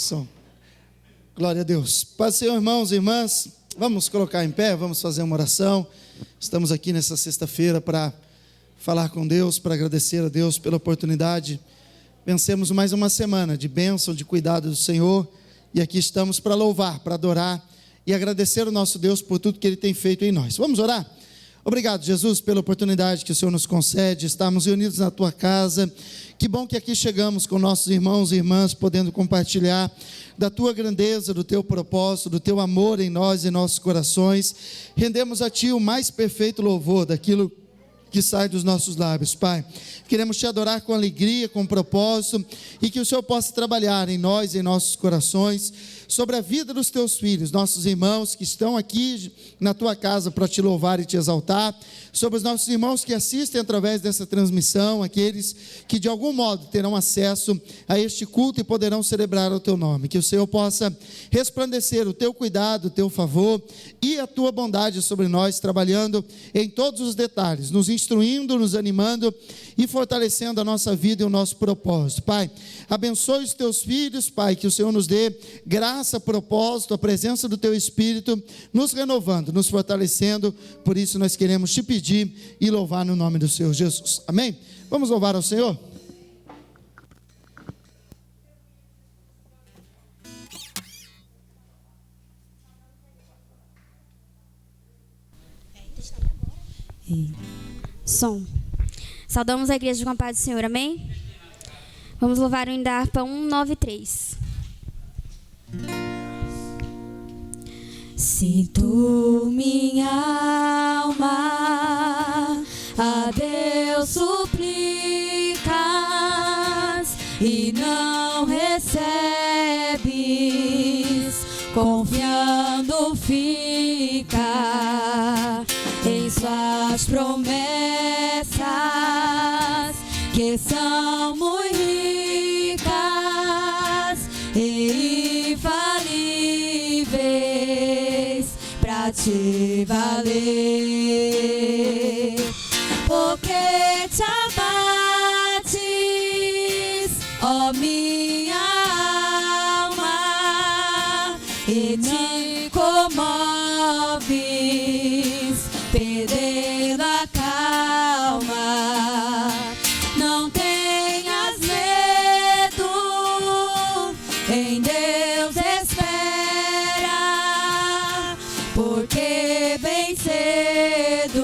Som. Glória a Deus. Paz do Senhor, irmãos e irmãs. Vamos colocar em pé, vamos fazer uma oração. Estamos aqui nessa sexta-feira para falar com Deus, para agradecer a Deus pela oportunidade. Vencemos mais uma semana de bênção, de cuidado do Senhor. E aqui estamos para louvar, para adorar e agradecer ao nosso Deus por tudo que Ele tem feito em nós. Vamos orar? Obrigado, Jesus, pela oportunidade que o Senhor nos concede, estarmos reunidos na Tua casa. Que bom que aqui chegamos com nossos irmãos e irmãs, podendo compartilhar da Tua grandeza, do Teu propósito, do Teu amor em nós e em nossos corações. Rendemos a Ti o mais perfeito louvor daquilo que sai dos nossos lábios, Pai. Queremos Te adorar com alegria, com propósito, e que o Senhor possa trabalhar em nós e em nossos corações, sobre a vida dos Teus filhos, nossos irmãos que estão aqui na Tua casa para Te louvar e Te exaltar, sobre os nossos irmãos que assistem através dessa transmissão, aqueles que de algum modo terão acesso a este culto e poderão celebrar o Teu nome. Que o Senhor possa resplandecer o Teu cuidado, o Teu favor e a Tua bondade sobre nós, trabalhando em todos os detalhes, nos instruindo, nos animando e fortalecendo a nossa vida e o nosso propósito. Pai, abençoe os Teus filhos, Pai, que o Senhor nos dê graça, propósito, a presença do Teu Espírito, nos renovando, nos fortalecendo. Por isso nós queremos Te pedir e louvar no nome do Senhor Jesus. Amém? Vamos louvar ao Senhor? Som. Saudamos a igreja com a paz do Senhor, amém? Vamos louvar o hino da harpa 193. Se tu, minha alma, a Deus suplicas e não recebes, confiando fica em suas promessas, que são muito ricas e infalíveis para te valer. Porque te abates, ó minha alma, e te comoves, perdendo a calma. Não tenhas medo, em Deus espera, porque bem cedo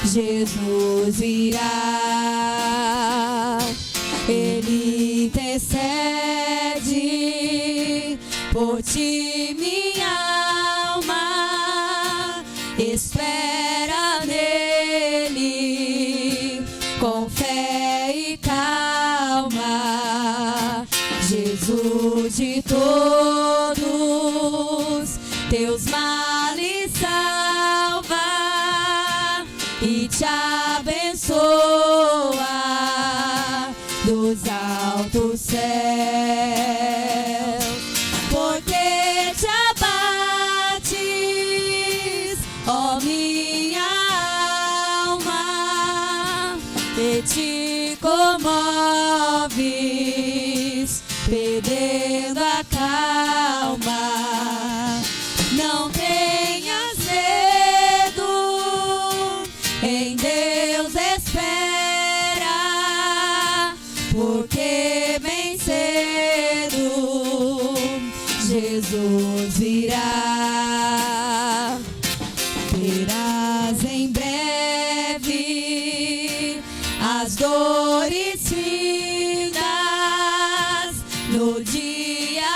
Jesus virá. Ele intercede por ti, minha alma, espera nele com fé e calma. Jesus de todos teus males salva e te abençoa dos altos céus. Porque te abates, ó minha alma, e te comoves, perdendo a calma. Não tenhas medo, em Deus espera, porque bem cedo Jesus virá. Verás em breve as dores findas no dia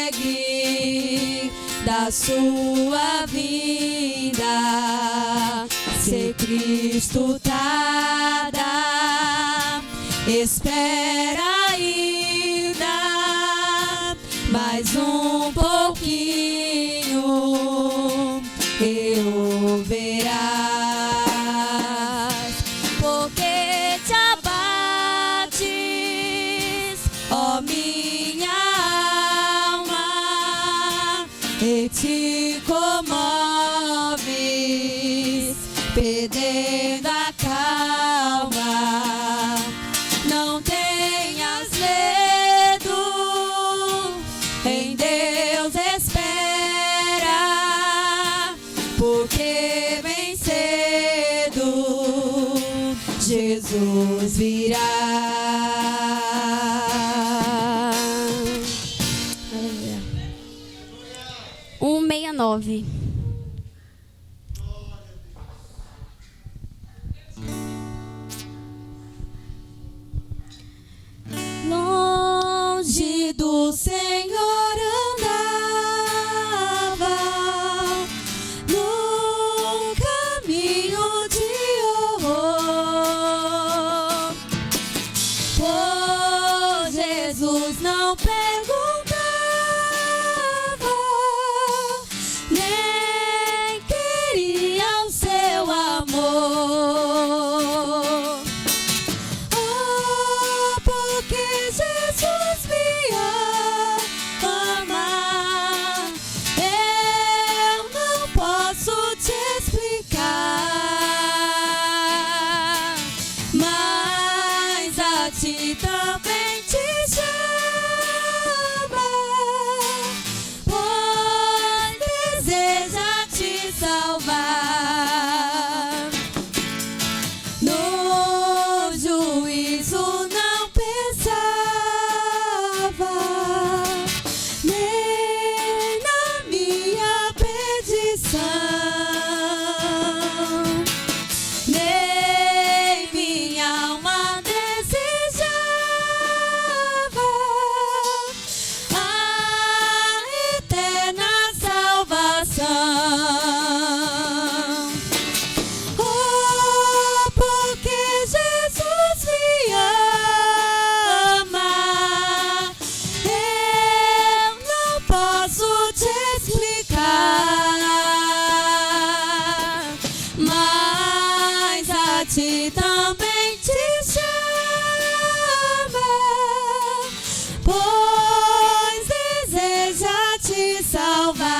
alegre da sua vinda. Se Cristo tarda, espera ainda mais um pouquinho, e o verás. Porque te abates, ó minha alma, e te comoves, perdendo a calma. Não tem 9. Longe do Senhor andava, num caminho de horror, pois Jesus não perguntava, nem queria o seu amor. Oh, porque Jesus me ama, eu não posso te explicar, mas a ti também te chama, pois deseja te salvar. No juízo não pensava, nem na minha perdição, nem minha alma desejava a eterna salvação. Oh, porque Jesus me ama, eu não posso te explicar, mas a ti também te chama, pois deseja te salvar.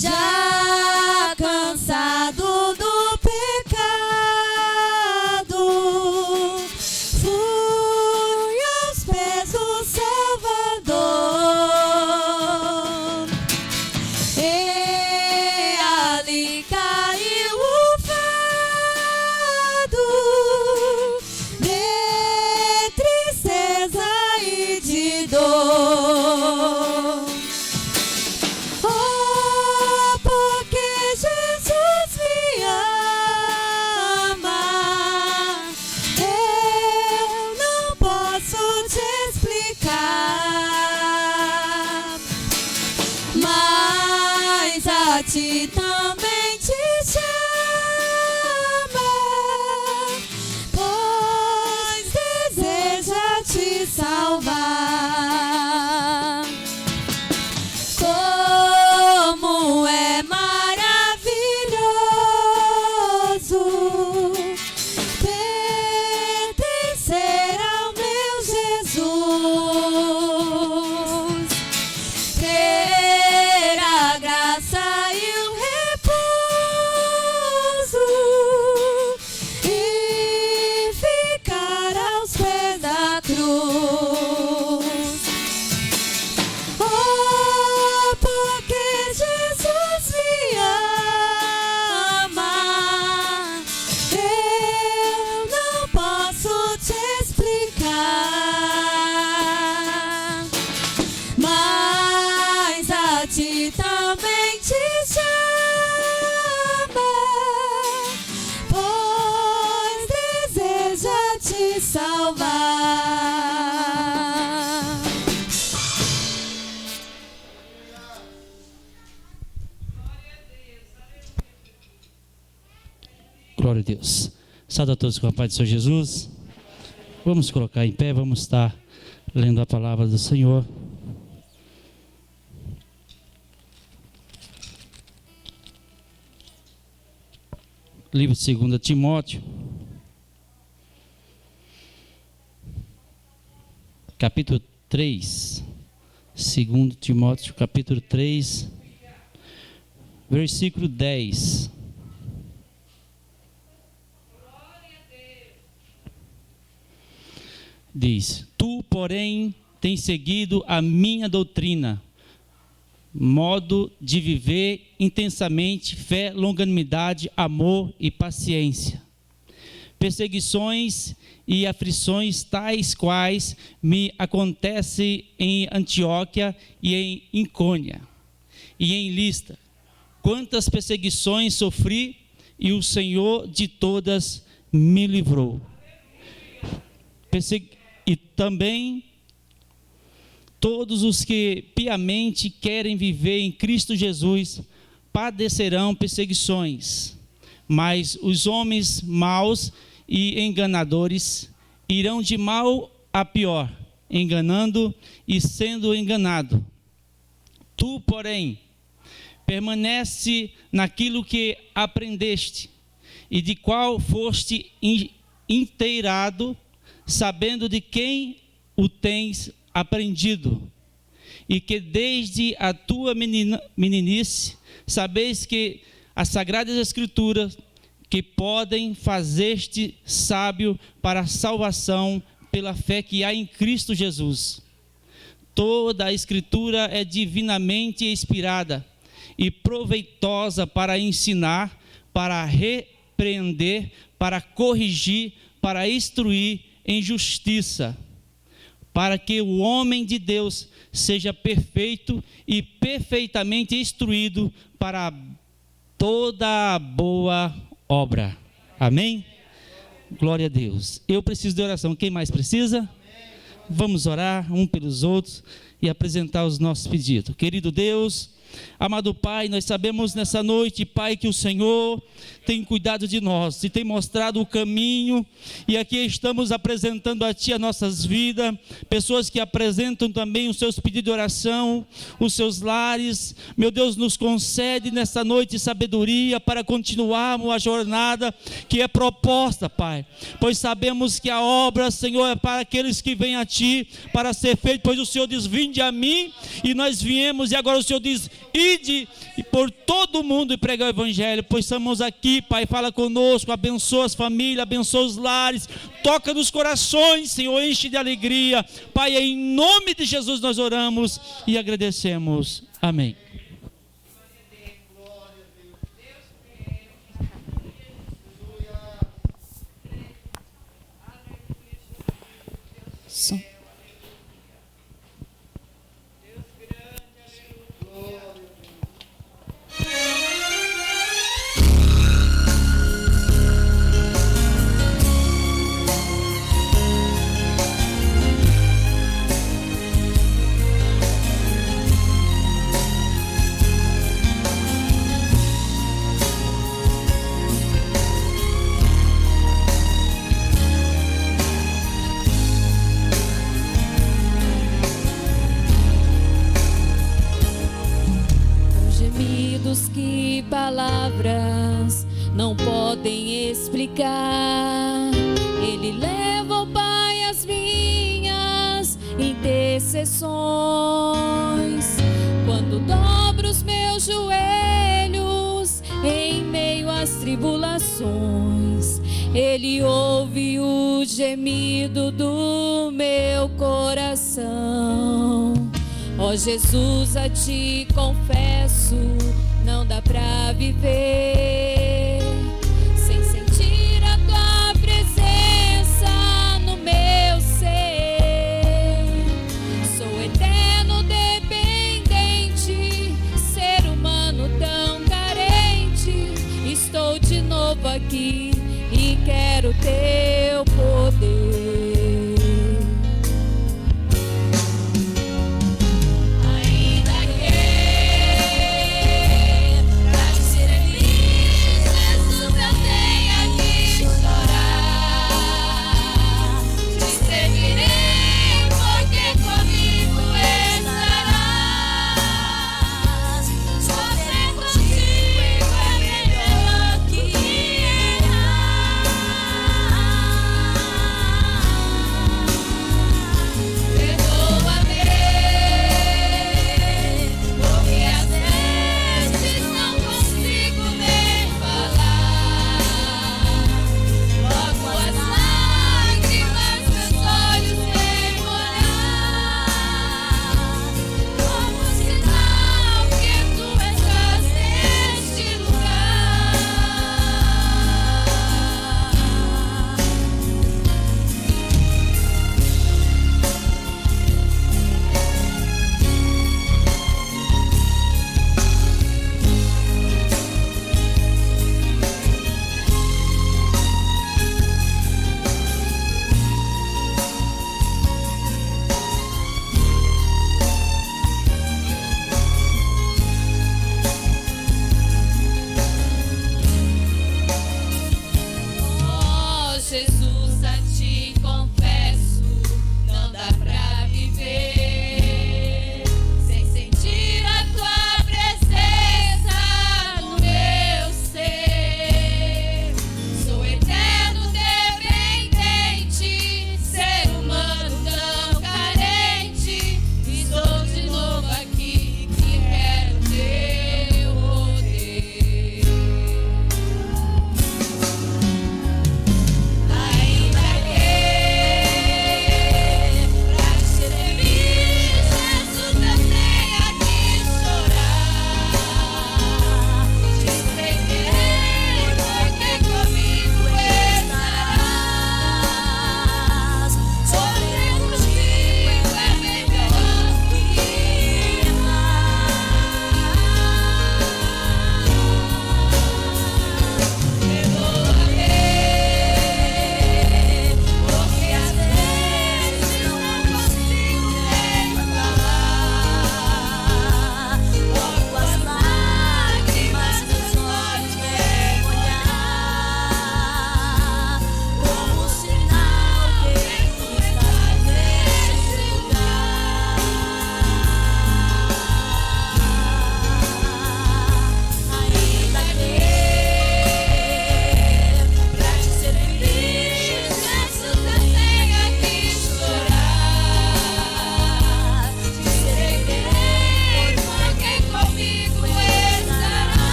Já cansado do pecado, fui aos pés do Salvador, e ali caiu o fardo de tristeza e de dor. Oh, porque Jesus me ama, eu não posso te explicar, mas a ti também te chama, pois deseja te salvar. Como é maravilhoso pertencer ao meu Jesus, ter a graça e o repouso e ficar aos pés da cruz. Oh, porque Jesus me ama, eu não posso te explicar, mas a ti também te chama, pois deseja te salvar. Glória a Deus. Saúde a todos com a paz do Senhor Jesus. Vamos colocar em pé, vamos estar lendo a palavra do Senhor. Livro de 2 Timóteo, capítulo 3. 2 Timóteo, capítulo 3, versículo 10. Diz: Tu, porém, tens seguido a minha doutrina, modo de viver intensamente, fé, longanimidade, amor e paciência, perseguições e aflições tais quais me acontecem em Antioquia e em Icônia e em Listra. Quantas perseguições sofri, e o Senhor de todas me livrou. E também todos os que piamente querem viver em Cristo Jesus padecerão perseguições, mas os homens maus e enganadores irão de mal a pior, enganando e sendo enganado. Tu, porém, permanece naquilo que aprendeste e de qual foste inteirado, sabendo de quem o tens aprendido, e que desde a tua meninice sabeis que as Sagradas Escrituras que podem fazer-te sábio para a salvação pela fé que há em Cristo Jesus. Toda a Escritura é divinamente inspirada e proveitosa para ensinar, para repreender, para corrigir, para instruir em justiça, para que o homem de Deus seja perfeito e perfeitamente instruído para toda a boa obra. Amém? Glória a Deus. Eu preciso de oração. Quem mais precisa? Vamos orar um pelos outros e apresentar os nossos pedidos. Querido Deus, amado Pai, nós sabemos nessa noite, Pai, que o Senhor tem cuidado de nós e tem mostrado o caminho, e aqui estamos apresentando a Ti as nossas vidas, pessoas que apresentam também os seus pedidos de oração, os seus lares. Meu Deus, nos concede nessa noite sabedoria para continuarmos a jornada que é proposta, Pai, pois sabemos que a obra, Senhor, é para aqueles que vêm a Ti, para ser feito, pois o Senhor diz, vinde a mim, e nós viemos, e agora o Senhor diz, ide por todo o mundo e pregar o Evangelho, pois estamos aqui, Pai, fala conosco, abençoa as famílias, abençoa os lares, toca nos corações, Senhor, enche de alegria, Pai, em nome de Jesus nós oramos e agradecemos, amém. Que palavras não podem explicar. Ele leva ao Pai as minhas intercessões. Quando dobro os meus joelhos em meio às tribulações, Ele ouve o gemido do meu coração. Ó Jesus, a Ti confesso, não dá pra viver sem sentir a Tua presença no meu ser. Sou eterno dependente, ser humano tão carente. Estou de novo aqui e quero Teu poder. Pra te servir,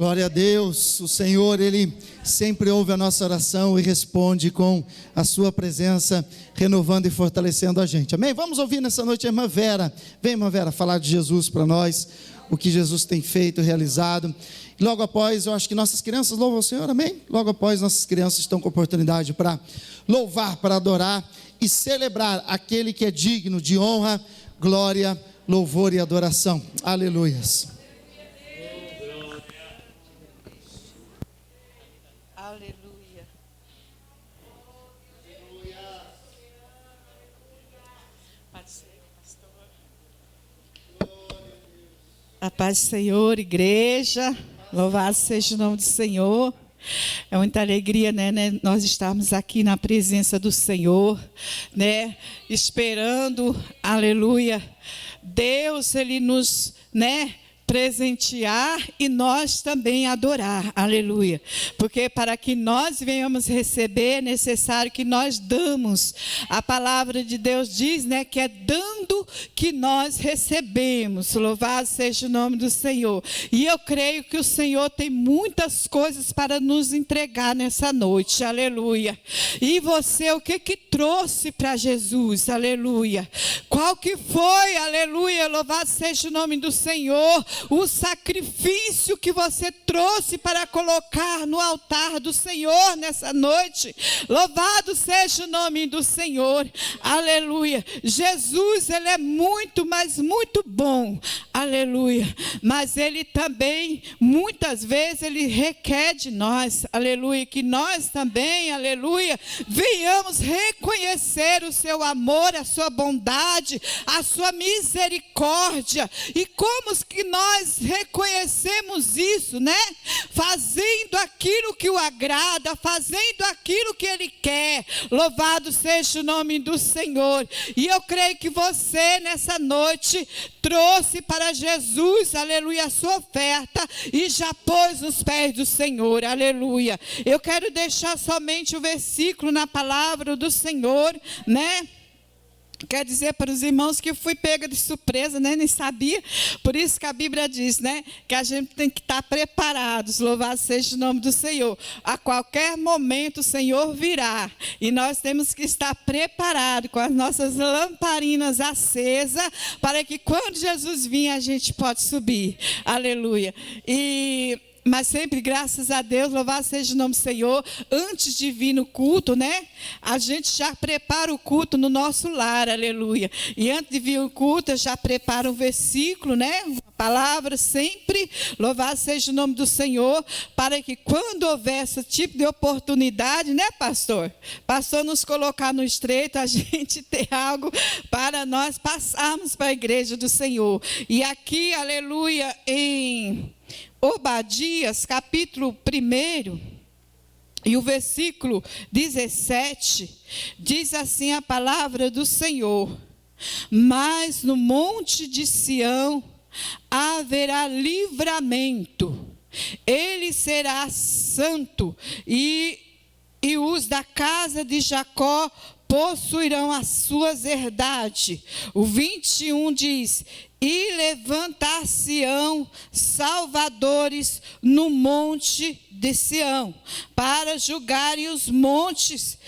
Glória a Deus, o Senhor, Ele sempre ouve a nossa oração e responde com a sua presença, renovando e fortalecendo a gente, amém? Vamos ouvir nessa noite a irmã Vera. Vem, irmã Vera, falar de Jesus para nós, o que Jesus tem feito, realizado. E logo após, eu acho que nossas crianças louvam o Senhor, amém? Logo após, nossas crianças estão com oportunidade para louvar, para adorar e celebrar aquele que é digno de honra, glória, louvor e adoração. Aleluias. Aleluia. A paz do Senhor, igreja. Louvado seja o nome do Senhor. É muita alegria, né, nós estarmos aqui na presença do Senhor, né, esperando, aleluia, Deus, Ele nos, né, presentear e nós também adorar, aleluia, porque para que nós venhamos receber é necessário que nós damos. A palavra de Deus diz, né, que é dando que nós recebemos. Louvado seja o nome do Senhor. E eu creio que o Senhor tem muitas coisas para nos entregar nessa noite, aleluia. E você, o que trouxe para Jesus, aleluia? Qual que foi, aleluia, louvado seja o nome do Senhor, o sacrifício que você trouxe para colocar no altar do Senhor nessa noite. Louvado seja o nome do Senhor, aleluia. Jesus, Ele é muito, mas muito bom, aleluia, mas Ele também, muitas vezes, Ele requer de nós, aleluia, que nós também, aleluia, venhamos reconhecer o seu amor, a sua bondade, a sua misericórdia. E como que nós reconhecemos isso, né? Fazendo aquilo que o agrada, fazendo aquilo que Ele quer. Louvado seja o nome do Senhor. E eu creio que você nessa noite trouxe para Jesus, aleluia, a sua oferta e já pôs nos pés do Senhor, aleluia. Eu quero deixar somente o versículo na palavra do Senhor, né? Quer dizer para os irmãos que eu fui pega de surpresa, né? Nem sabia. Por isso que a Bíblia diz, né? Que a gente tem que estar preparados. Louvado seja o nome do Senhor. A qualquer momento o Senhor virá. E nós temos que estar preparados com as nossas lamparinas acesas, para que quando Jesus vir a gente pode subir. Aleluia. Mas sempre, graças a Deus, louvado seja o nome do Senhor, antes de vir no culto, né? A gente já prepara o culto no nosso lar, aleluia. E antes de vir o culto, eu já preparo um versículo, né? Uma palavra sempre, louvado seja o nome do Senhor, para que quando houver esse tipo de oportunidade, né, pastor? Pastor nos colocar no estreito, a gente ter algo para nós passarmos para a igreja do Senhor. E aqui, aleluia, em Obadias, capítulo 1, e o versículo 17, diz assim a palavra do Senhor: mas no monte de Sião haverá livramento, ele será santo, e os da casa de Jacó possuirão as suas herdades. O 21 diz: e levantar-se-ão salvadores no monte de Sião, para julgarem os montes,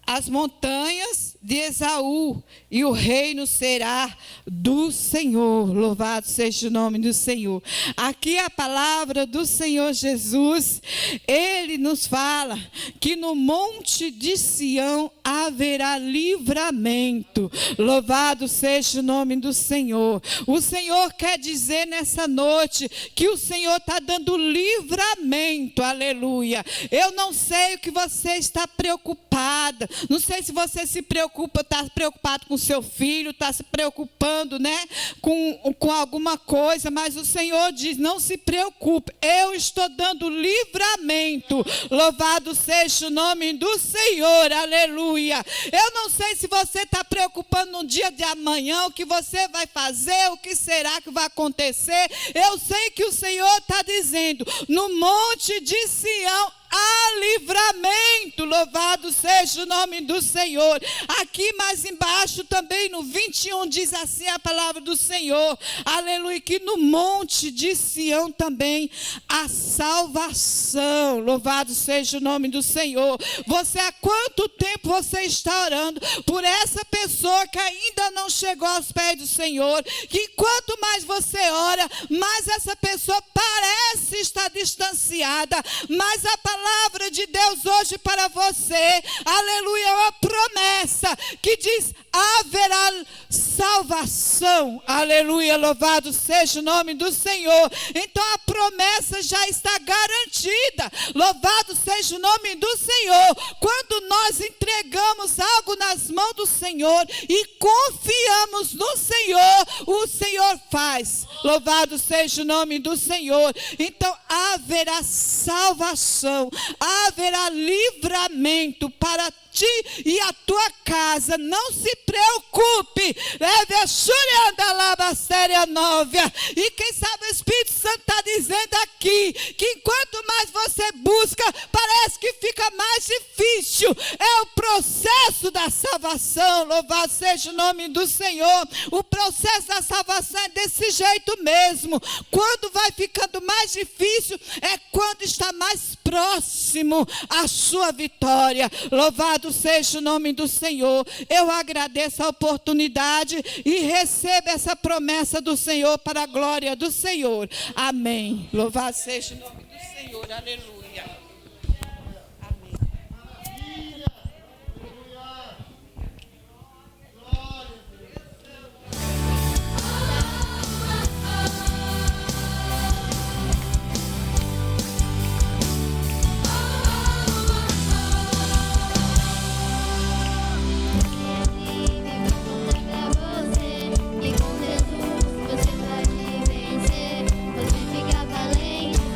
as montanhas de Esaú, e o reino será do Senhor. Louvado seja o nome do Senhor. Aqui a palavra do Senhor Jesus, Ele nos fala que no monte de Sião haverá livramento. Louvado seja o nome do Senhor. O Senhor quer dizer nessa noite que o Senhor está dando livramento, aleluia. Eu não sei o que você está preocupada, não sei se você se preocupa, está preocupado com seu filho, está se preocupando, né, com alguma coisa, mas o Senhor diz: não se preocupe, eu estou dando livramento. Louvado seja o nome do Senhor, aleluia. Eu não sei se você está preocupando no dia de amanhã, o que você vai fazer, o que será que vai acontecer. Eu sei que o Senhor está dizendo: no monte de Sião há livramento. Louvado seja o nome do Senhor. Aqui mais embaixo também no 21 diz assim a palavra do Senhor, aleluia, que no monte de Sião também há salvação. Louvado seja o nome do Senhor. Você, há quanto tempo você está orando por essa pessoa que ainda não chegou aos pés do Senhor? Que quanto mais você ora, mais essa pessoa parece estar distanciada. Mas a palavra de Deus hoje para você, aleluia, é uma promessa que diz: haverá salvação. Aleluia, louvado seja o nome do Senhor. Então a promessa já está garantida. Louvado seja o nome do Senhor. Quando nós entregamos algo nas mãos do Senhor e confiamos no Senhor, o Senhor faz. Louvado seja o nome do Senhor. Então haverá salvação, haverá livramento para ti e a tua casa. Não se preocupe. Leve a Xurianda Labastéria Nóvia. E quem sabe o Espírito Santo está dizendo aqui que enquanto mais você busca, parece que fica mais difícil. É o processo da salvação. Louvado seja o nome do Senhor. O processo da salvação é desse jeito mesmo. Quando vai ficando mais difícil, é quando está mais próximo a sua vitória. Louvado seja o nome do Senhor. Eu agradeço a oportunidade e recebo essa promessa do Senhor para a glória do Senhor. Amém. Louvado seja o nome do Senhor. Aleluia.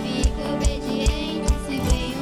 Fica obediente, se vem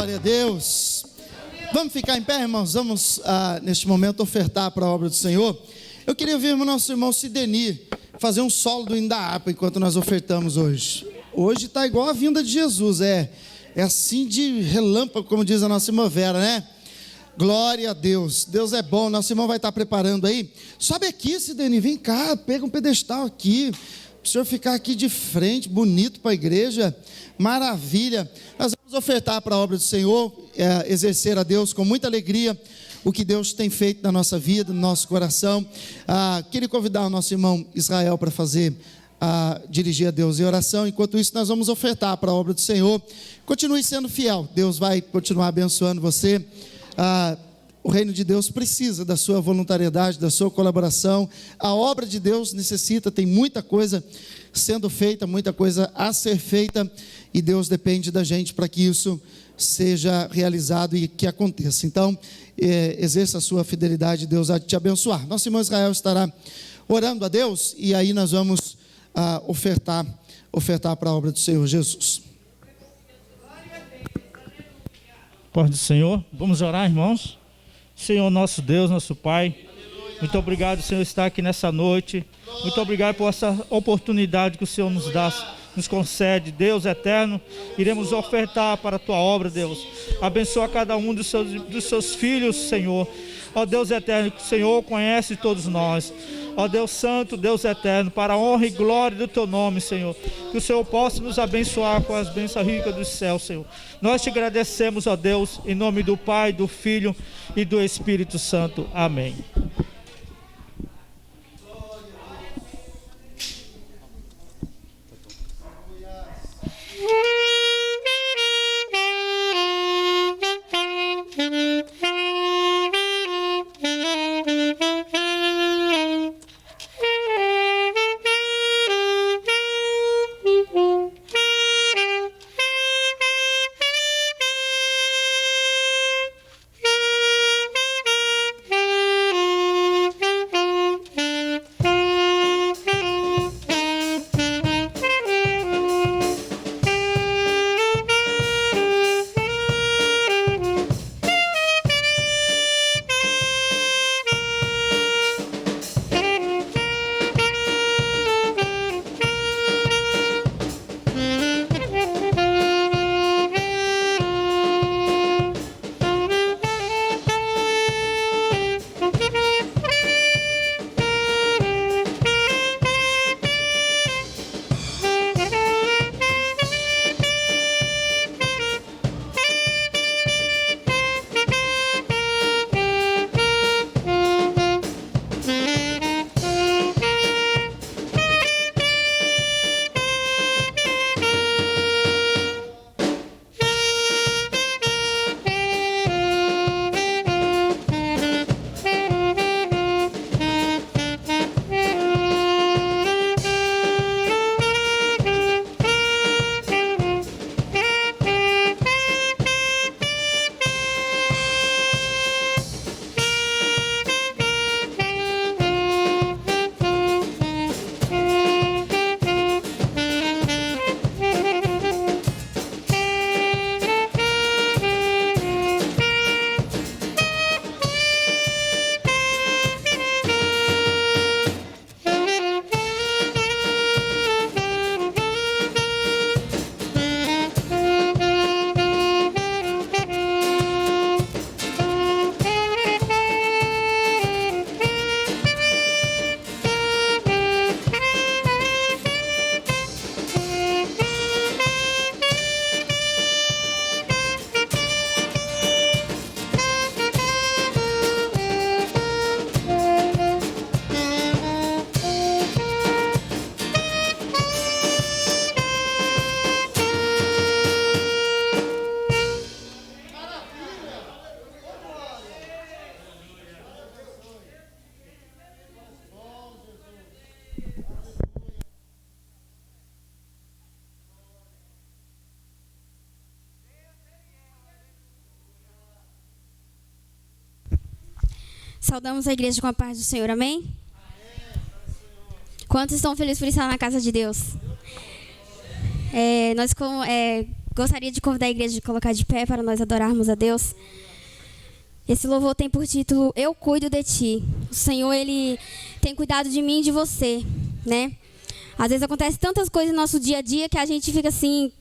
Glória a Deus. Vamos ficar em pé, irmãos? Vamos, neste momento, ofertar para a obra do Senhor. Eu queria ver o nosso irmão Sideni fazer um solo do Indaapa enquanto nós ofertamos hoje. Hoje está igual a vinda de Jesus, é assim de relâmpago, como diz a nossa irmã Vera, né? Glória a Deus, Deus é bom. Nosso irmão vai estar preparando aí. Sobe aqui, Sideni, vem cá, pega um pedestal aqui, para o senhor ficar aqui de frente, bonito para a igreja, maravilha. Nós vamos ofertar para a obra do Senhor, exercer a Deus com muita alegria o que Deus tem feito na nossa vida, no nosso coração. Queria convidar o nosso irmão Israel para dirigir a Deus em oração. Enquanto isso, nós vamos ofertar para a obra do Senhor. Continue sendo fiel, Deus vai continuar abençoando você. O reino de Deus precisa da sua voluntariedade, da sua colaboração. A obra de Deus necessita, tem muita coisa sendo feita, muita coisa a ser feita, e Deus depende da gente para que isso seja realizado e que aconteça. Então, exerça a sua fidelidade, Deus vai te abençoar. Nosso irmão Israel estará orando a Deus, e aí nós vamos ofertar para a obra do Senhor Jesus. Paz do Senhor, vamos orar, irmãos. Senhor, nosso Deus, nosso Pai, muito obrigado, Senhor, estar aqui nessa noite. Muito obrigado por essa oportunidade que o Senhor nos dá, nos concede. Deus eterno, iremos ofertar para a Tua obra, Deus. Abençoa cada um dos seus filhos, Senhor. Ó Deus eterno, que o Senhor conhece todos nós. Ó Deus santo, Deus eterno, para a honra e glória do Teu nome, Senhor. Que o Senhor possa nos abençoar com as bênçãos ricas do céu, Senhor. Nós te agradecemos, ó Deus, em nome do Pai, do Filho e do Espírito Santo. Amém. Saudamos a igreja com a paz do Senhor, amém? Quantos estão felizes por estar na casa de Deus? Nós Gostaria de convidar a igreja a colocar de pé para nós adorarmos a Deus. Esse louvor tem por título Eu Cuido de Ti. O Senhor, Ele tem cuidado de mim e de você, né? Às vezes acontece tantas coisas no nosso dia a dia que a gente fica assim,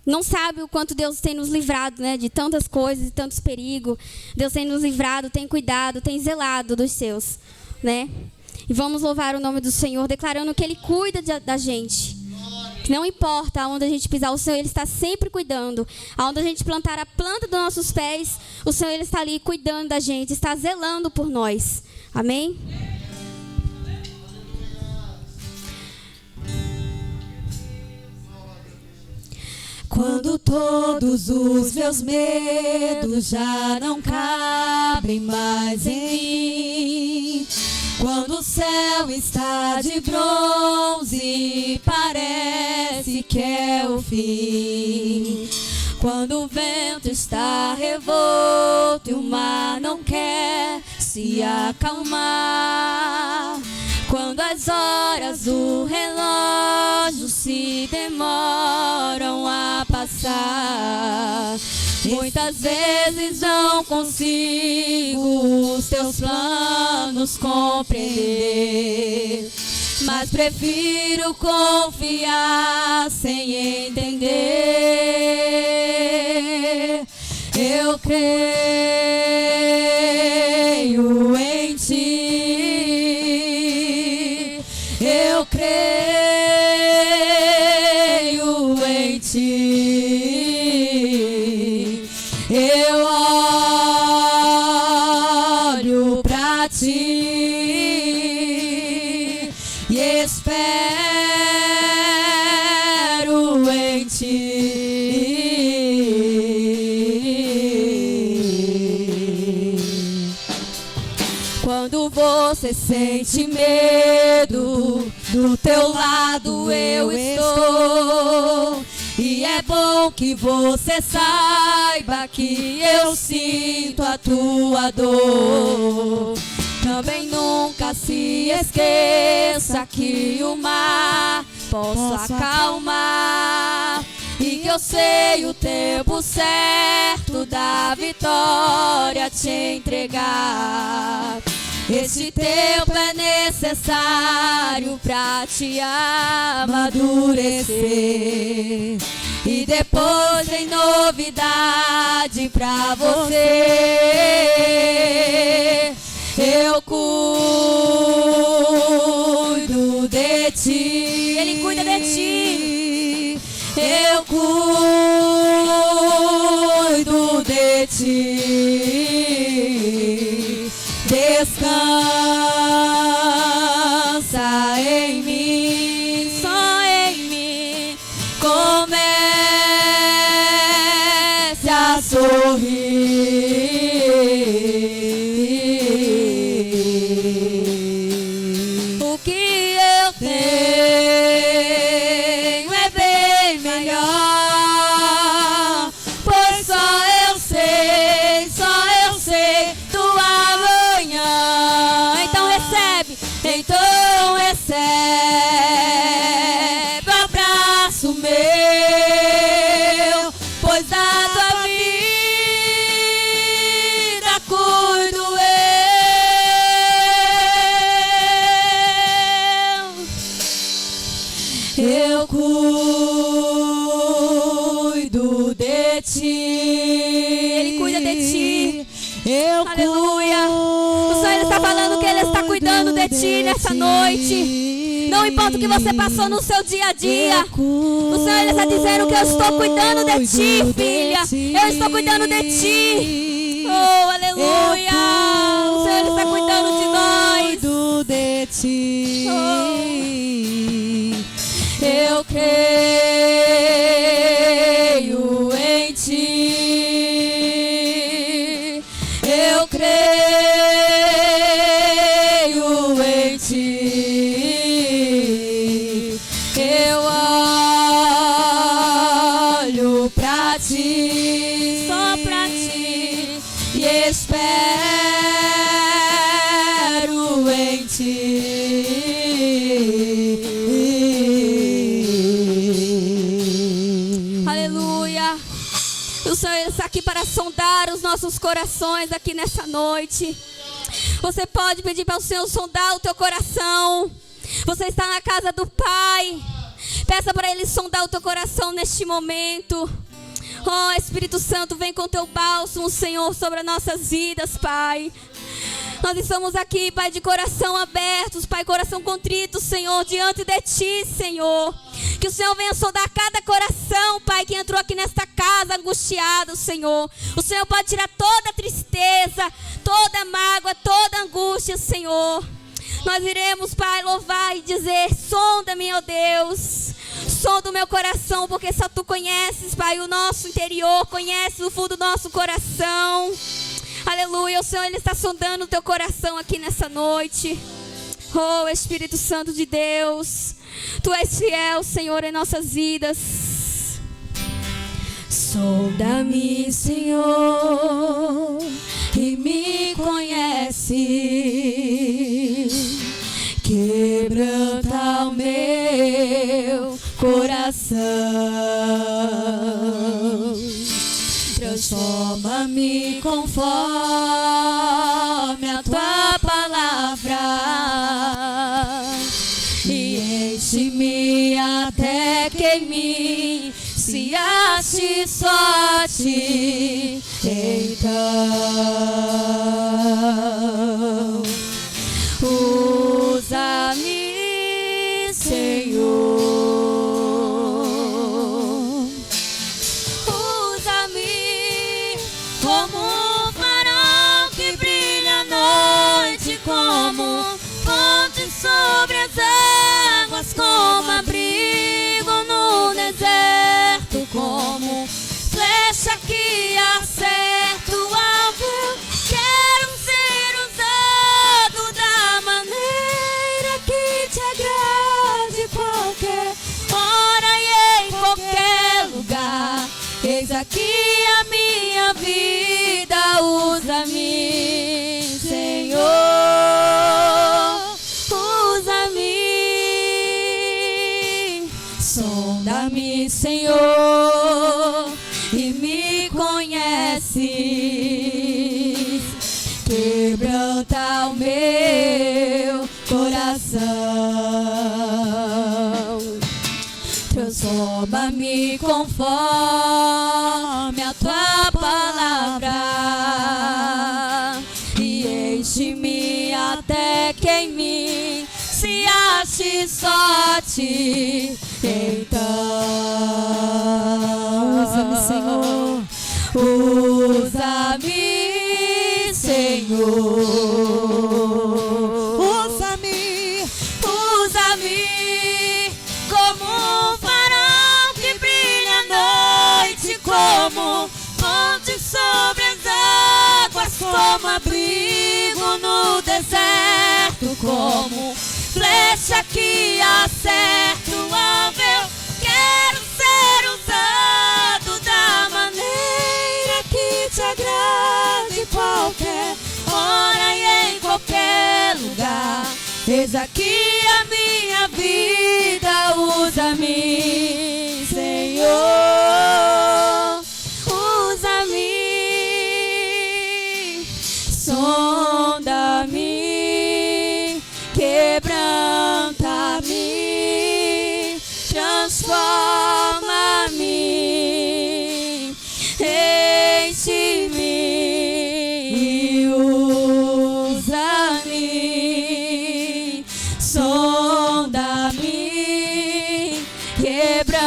não sabe o quanto Deus tem nos livrado, né? De tantas coisas, de tantos perigos. Deus tem nos livrado, tem cuidado, tem zelado dos seus, né? E vamos louvar o nome do Senhor, declarando que Ele cuida da gente. Não importa aonde a gente pisar, o Senhor Ele está sempre cuidando. Aonde a gente plantar a planta dos nossos pés, o Senhor Ele está ali cuidando da gente, está zelando por nós. Amém? Quando todos os meus medos já não cabem mais em mim, quando o céu está de bronze, parece que é o fim. Quando o vento está revolto e o mar não quer se acalmar. Quando as horas do relógio se demoram a passar, muitas vezes não consigo os teus planos compreender, mas prefiro confiar sem entender. Eu creio em Ti, eu creio em Ti, eu olho pra Ti e espero em Ti. Quando você sente medo, do teu lado eu estou. E é bom que você saiba que eu sinto a tua dor. Também nunca se esqueça que o mar posso acalmar, e que eu sei o tempo certo da vitória te entregar. Esse tempo é necessário pra te amadurecer, e depois vem novidade pra você. Eu cuido de Ti, Ele cuida de Ti. eu cuido de Ti. Descansa em mim, só em mim. Comece a sorrir. O que eu tenho é bem melhor, pois só eu sei do amanhã. Então recebe o abraço meu, pois da tua vida cuido eu. Eu cuido de Ti. Ele cuida de Ti. Eu Aleluia. O Senhor Ele está falando que Ele está cuidando de ti nessa noite. Não importa o que você passou no seu dia a dia, o Senhor Ele está dizendo que eu estou cuidando de ti, filha. Eu estou cuidando de ti. Oh, aleluia. O Senhor Ele está cuidando de nós. Cuido de Ti. Eu creio em Ti. Eu creio em Ti. Eu olho pra Ti, só pra Ti, e espero em Ti. Aleluia. para sondar os nossos corações aqui nessa noite. Você pode pedir para o Senhor sondar o teu coração. Você está na casa do Pai. Peça para Ele sondar o teu coração neste momento. Oh, Espírito Santo, vem com teu bálsamo, Senhor, sobre as nossas vidas, Pai. Nós estamos aqui, Pai, de coração abertos, Pai, coração contrito, Senhor, diante de Ti, Senhor. Que o Senhor venha sondar cada coração, Pai, que entrou aqui nesta casa angustiado, Senhor. O Senhor pode tirar toda tristeza, toda mágoa, toda angústia, Senhor. Nós iremos, Pai, louvar e dizer: sonda-me, ó Deus. Sonda o meu coração, porque só Tu conheces, Pai, o nosso interior, conheces o fundo do nosso coração. Aleluia, o Senhor, Ele está sondando o teu coração aqui nessa noite. Oh, Espírito Santo de Deus, Tu és fiel, Senhor, em nossas vidas. Sonda-me, Senhor, e me conhece. Quebranta o meu coração. Transforma-me conforme a Tua palavra e enche-me até que em mim se ache só Ti. Então usa-me, Senhor. Como fonte sobre as águas, como abrigo no deserto, como flecha que acerta o alvo. Quero ser usado da maneira que Te agrade, qualquer hora e em qualquer lugar. Eis aqui a minha vida, usa-me, Senhor. Sonda-me, Senhor, e me conheces. Quebranta o meu coração. Transforma-me conforme a Tua palavra e enche-me até que em mim se ache só Ti. Então usa-me, Senhor, usa-me, Senhor, usa-me, usa-me como um farol que brilha à noite, como fonte sobre as águas, como abrigo no deserto, como flecha que acerta o alvo. Eu quero ser usado da maneira que Te agrade, qualquer hora e em qualquer lugar. Eis aqui a minha vida, usa-me, Senhor, usa-me, sonda-me, quebranta-me, transforma-me, enche-me e usa-me, sonda-me, quebranta-me,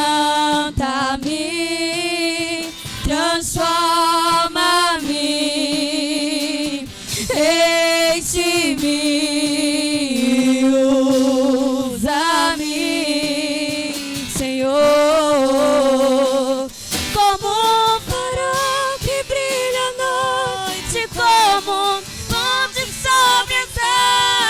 transforma-me, enche-me, usa-me, Senhor, como um farol que brilha à noite, como fonte sobre as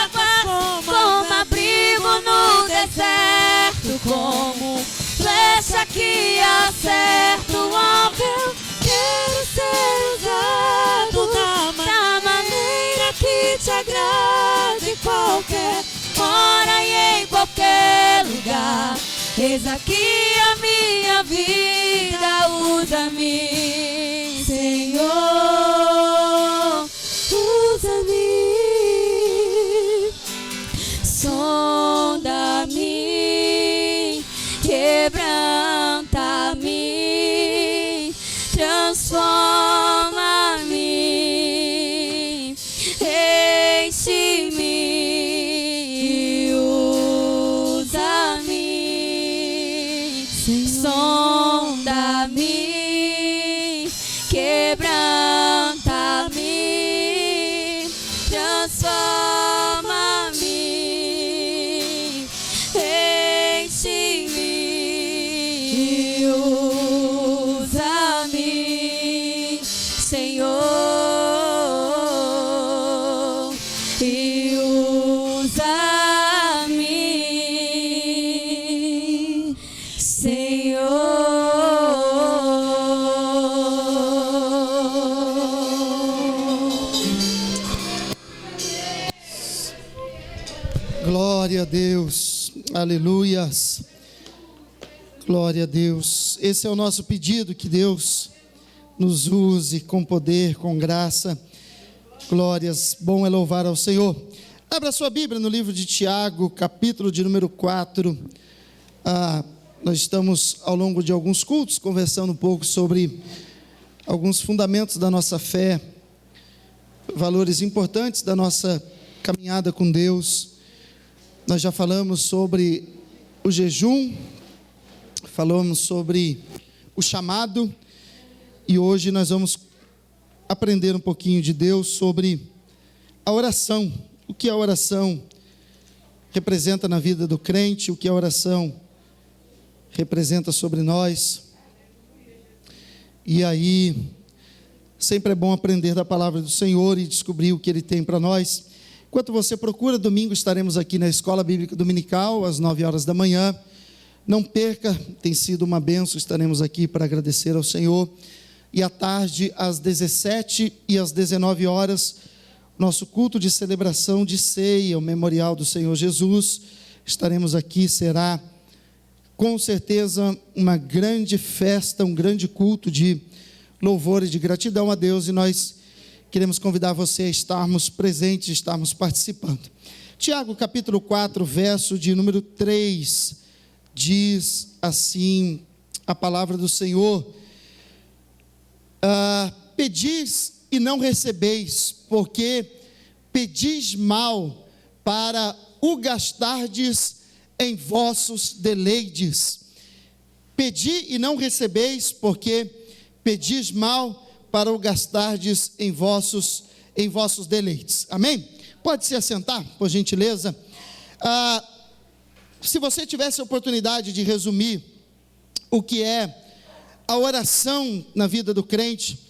águas, como abrigo no deserto, como flecha que acerta o alvo. Eu quero ser usado da maneira que Te agrade, qualquer hora e em qualquer lugar. Eis aqui a minha vida, usa-me, Senhor. Senhor, usa-me, sonda-me, quebranta-me, transforma-me, enche-me, usa-me, sonda-me, quebranta-me, transforma-me, enche-me, usa-me, Senhor, e usa-me, Glória a Deus, aleluias, glória a Deus. Esse é o nosso pedido, que Deus nos use com poder, com graça. Glórias, bom é louvar ao Senhor. Abra sua Bíblia no livro de Tiago, capítulo de número 4. Nós estamos ao longo de alguns cultos conversando um pouco sobre alguns fundamentos da nossa fé, valores importantes da nossa caminhada com Deus. Nós já falamos sobre o jejum, falamos sobre o chamado, e hoje nós vamos aprender um pouquinho de Deus sobre a oração. O que a oração representa na vida do crente, o que a oração representa sobre nós. E aí, sempre é bom aprender da palavra do Senhor e descobrir o que Ele tem para nós. Enquanto você procura, domingo estaremos aqui na Escola Bíblica Dominical, às 9 horas da manhã. Não perca, tem sido uma bênção, estaremos aqui para agradecer ao Senhor. E à tarde, às 17 e às 19 horas, nosso culto de celebração de ceia, o memorial do Senhor Jesus. Estaremos aqui, será com certeza uma grande festa, um grande culto de louvor e de gratidão a Deus, e nós queremos convidar você a estarmos presentes, estarmos participando. Tiago, capítulo 4, verso de número 3, diz assim a palavra do Senhor: pedis e não recebeis, porque pedis mal, para o gastardes em vossos deleites. Pedi e não recebeis, porque pedis mal, para o gastardes em vossos deleites. Amém? Pode se assentar, por gentileza. Se você tivesse a oportunidade de resumir o que é a oração na vida do crente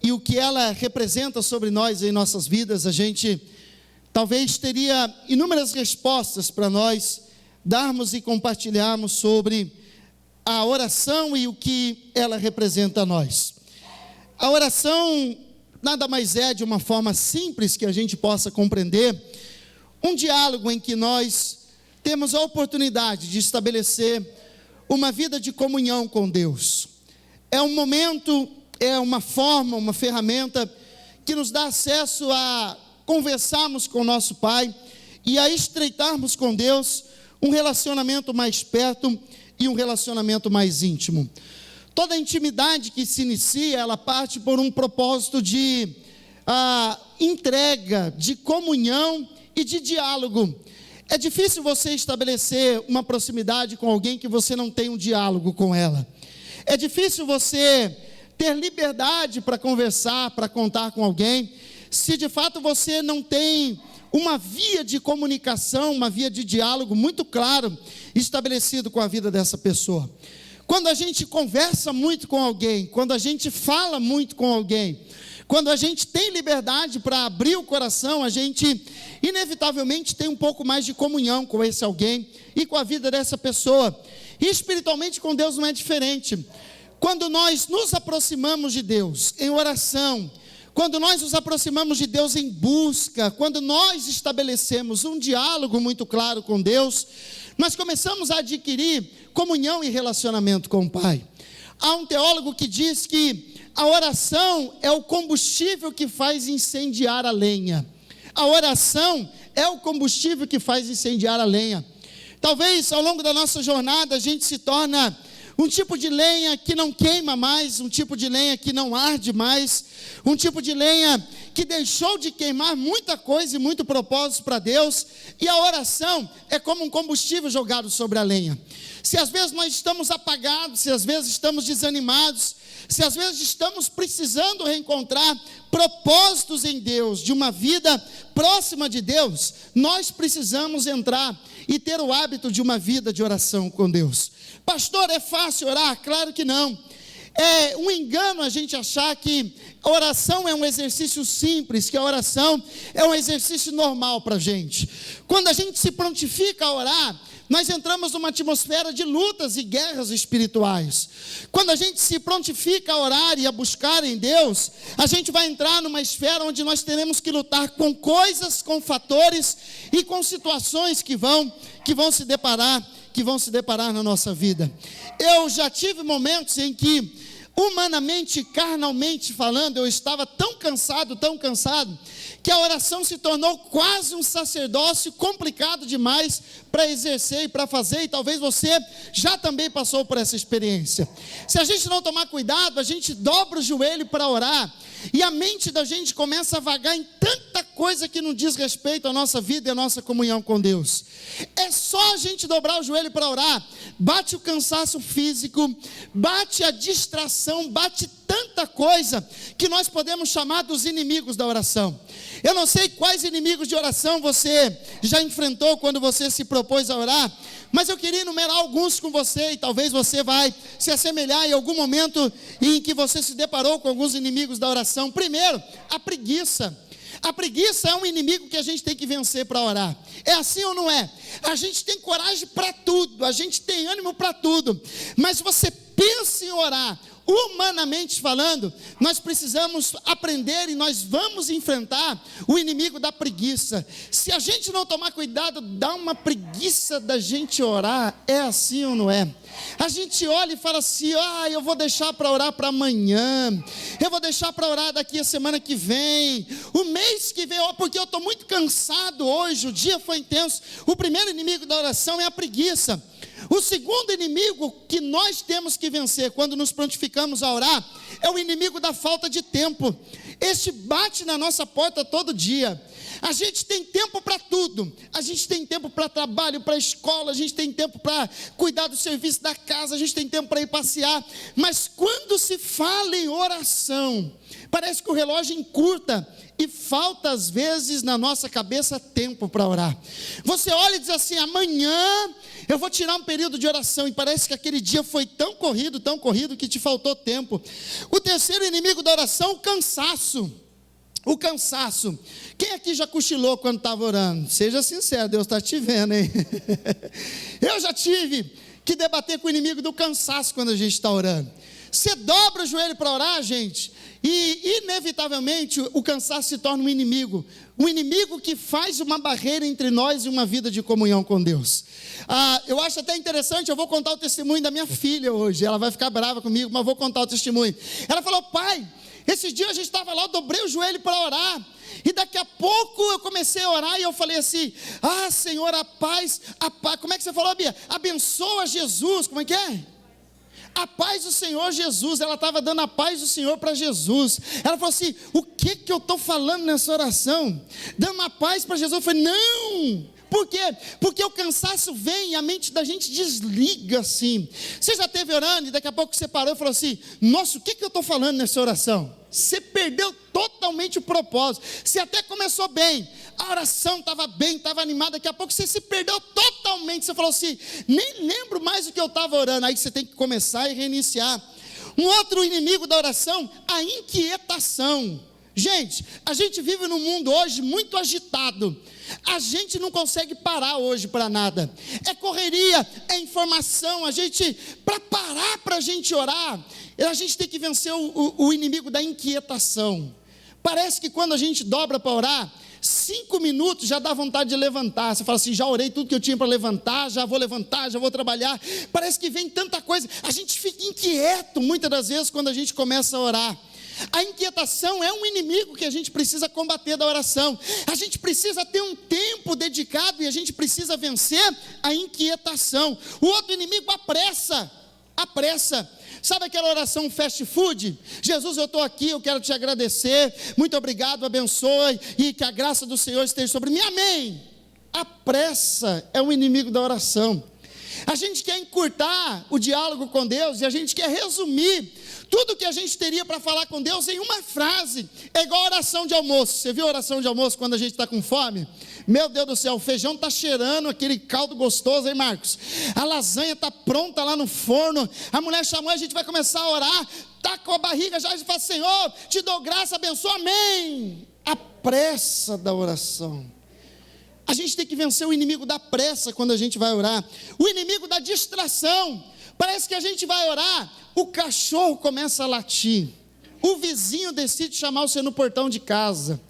e o que ela representa sobre nós em nossas vidas, a gente talvez teria inúmeras respostas para nós darmos e compartilharmos sobre a oração e o que ela representa a nós. A oração nada mais é, de uma forma simples que a gente possa compreender, um diálogo em que nós temos a oportunidade de estabelecer uma vida de comunhão com Deus. É um momento, é uma forma, uma ferramenta que nos dá acesso a conversarmos com o nosso Pai e a estreitarmos com Deus um relacionamento mais perto e um relacionamento mais íntimo. Toda a intimidade que se inicia, ela parte por um propósito de entrega, de comunhão e de diálogo. É difícil você estabelecer uma proximidade com alguém que você não tem um diálogo com ela. É difícil você ter liberdade para conversar, para contar com alguém, se de fato você não tem uma via de comunicação, uma via de diálogo muito claro estabelecido com a vida dessa pessoa. Quando a gente conversa muito com alguém, quando a gente fala muito com alguém, quando a gente tem liberdade para abrir o coração, a gente inevitavelmente tem um pouco mais de comunhão com esse alguém e com a vida dessa pessoa. E espiritualmente com Deus não é diferente. Quando nós nos aproximamos de Deus em oração, quando nós nos aproximamos de Deus em busca, quando nós estabelecemos um diálogo muito claro com Deus, nós começamos a adquirir comunhão e relacionamento com o Pai. Há um teólogo que diz que a oração é o combustível que faz incendiar a lenha. A oração é o combustível que faz incendiar a lenha. Talvez ao longo da nossa jornada a gente se torna um tipo de lenha que não queima mais, um tipo de lenha que não arde mais, um tipo de lenha que deixou de queimar muita coisa e muito propósito para Deus, e a oração é como um combustível jogado sobre a lenha. Se às vezes nós estamos apagados, se às vezes estamos desanimados, se às vezes estamos precisando reencontrar propósitos em Deus, de uma vida próxima de Deus, nós precisamos entrar e ter o hábito de uma vida de oração com Deus. Pastor, é fácil orar? Claro que não. É um engano a gente achar que a oração é um exercício simples, que a oração é um exercício normal para a gente. Quando a gente se prontifica a orar, nós entramos numa atmosfera de lutas e guerras espirituais. Quando a gente se prontifica a orar e a buscar em Deus, a gente vai entrar numa esfera onde nós teremos que lutar com coisas, com fatores e com situações que vão se deparar na nossa vida. Eu já tive momentos em que, humanamente, carnalmente falando, eu estava tão cansado, que a oração se tornou quase um sacerdócio complicado demais para exercer e para fazer, e talvez você já também passou por essa experiência. Se a gente não tomar cuidado, a gente dobra o joelho para orar, e a mente da gente começa a vagar em tanta coisa que não diz respeito à nossa vida e à nossa comunhão com Deus. É só a gente dobrar o joelho para orar, bate o cansaço físico, bate a distração, bate tanta coisa que nós podemos chamar dos inimigos da oração. Eu não sei quais inimigos de oração você já enfrentou quando você se propôs a orar, mas eu queria enumerar alguns com você, e talvez você vai se assemelhar em algum momento em que você se deparou com alguns inimigos da oração. Primeiro, a preguiça. A preguiça é um inimigo que a gente tem que vencer para orar. É assim ou não é? A gente tem coragem para tudo, a gente tem ânimo para tudo, mas se você pensa em orar, humanamente falando, nós precisamos aprender e nós vamos enfrentar o inimigo da preguiça. Se a gente não tomar cuidado, dá uma preguiça da gente orar. É assim ou não é? A gente olha e fala assim: eu vou deixar para orar para amanhã, eu vou deixar para orar daqui a semana que vem, o mês que vem, porque eu estou muito cansado hoje, o dia foi intenso. O primeiro inimigo da oração é a preguiça. O segundo inimigo que nós temos que vencer quando nos prontificamos a orar é o inimigo da falta de tempo. Este bate na nossa porta todo dia. A gente tem tempo para tudo. A gente tem tempo para trabalho, para escola, a gente tem tempo para cuidar do serviço da casa, a gente tem tempo para ir passear. Mas quando se fala em oração, parece que o relógio encurta e falta às vezes na nossa cabeça tempo para orar. Você olha e diz assim: amanhã eu vou tirar um período de oração, e parece que aquele dia foi tão corrido que te faltou tempo. O terceiro inimigo da oração, o cansaço. O cansaço. Quem aqui já cochilou quando estava orando? Seja sincero, Deus está te vendo, hein? Eu já tive que debater com o inimigo do cansaço quando a gente está orando. Você dobra o joelho para orar, gente, e inevitavelmente o cansaço se torna um inimigo que faz uma barreira entre nós e uma vida de comunhão com Deus. Eu acho até interessante, eu vou contar o testemunho da minha filha hoje. Ela vai ficar brava comigo, mas vou contar o testemunho. Ela falou: pai, esses dias a gente estava lá, eu dobrei o joelho para orar, e daqui a pouco eu comecei a orar, e eu falei assim: Senhor, a paz, como é que você falou, Bia? Abençoa Jesus, como é que é? A paz do Senhor Jesus. Ela estava dando a paz do Senhor para Jesus. Ela falou assim: o que eu estou falando nessa oração? Dando a paz para Jesus. Eu falei: não. Por quê? Porque o cansaço vem e a mente da gente desliga assim. Você já esteve orando e daqui a pouco você parou e falou assim: nossa, o que eu estou falando nessa oração? Você perdeu totalmente o propósito. Você até começou bem, a oração estava bem, estava animada, daqui a pouco você se perdeu totalmente. Você falou assim: nem lembro mais o que eu estava orando. Aí você tem que começar e reiniciar. Um outro inimigo da oração, a inquietação. Gente, a gente vive num mundo hoje muito agitado. A gente não consegue parar hoje para nada. É correria, é informação. Para parar para a gente orar, a gente tem que vencer o inimigo da inquietação. Parece que quando a gente dobra para orar, 5 minutos já dá vontade de levantar. Você fala assim, já orei tudo que eu tinha para levantar, já vou trabalhar. Parece que vem tanta coisa. A gente fica inquieto muitas das vezes quando a gente começa a orar. A inquietação é um inimigo que a gente precisa combater da oração. A gente precisa ter um tempo dedicado e a gente precisa vencer a inquietação. O outro inimigo, a pressa. Sabe aquela oração fast food? Jesus, eu estou aqui, eu quero te agradecer, muito obrigado, abençoe, e que a graça do Senhor esteja sobre mim, amém. A pressa é o inimigo da oração. A gente quer encurtar o diálogo com Deus e a gente quer resumir tudo que a gente teria para falar com Deus em uma frase. É igual a oração de almoço. Você viu a oração de almoço quando a gente está com fome? Meu Deus do céu, o feijão está cheirando aquele caldo gostoso, hein, Marcos? A lasanha está pronta lá no forno, a mulher chamou, a gente vai começar a orar, está com a barriga já, a gente fala, Senhor, te dou graça, abençoa, amém. A pressa da oração. A gente tem que vencer o inimigo da pressa quando a gente vai orar. O inimigo da distração. Parece que a gente vai orar, o cachorro começa a latir, o vizinho decide chamar você no portão de casa,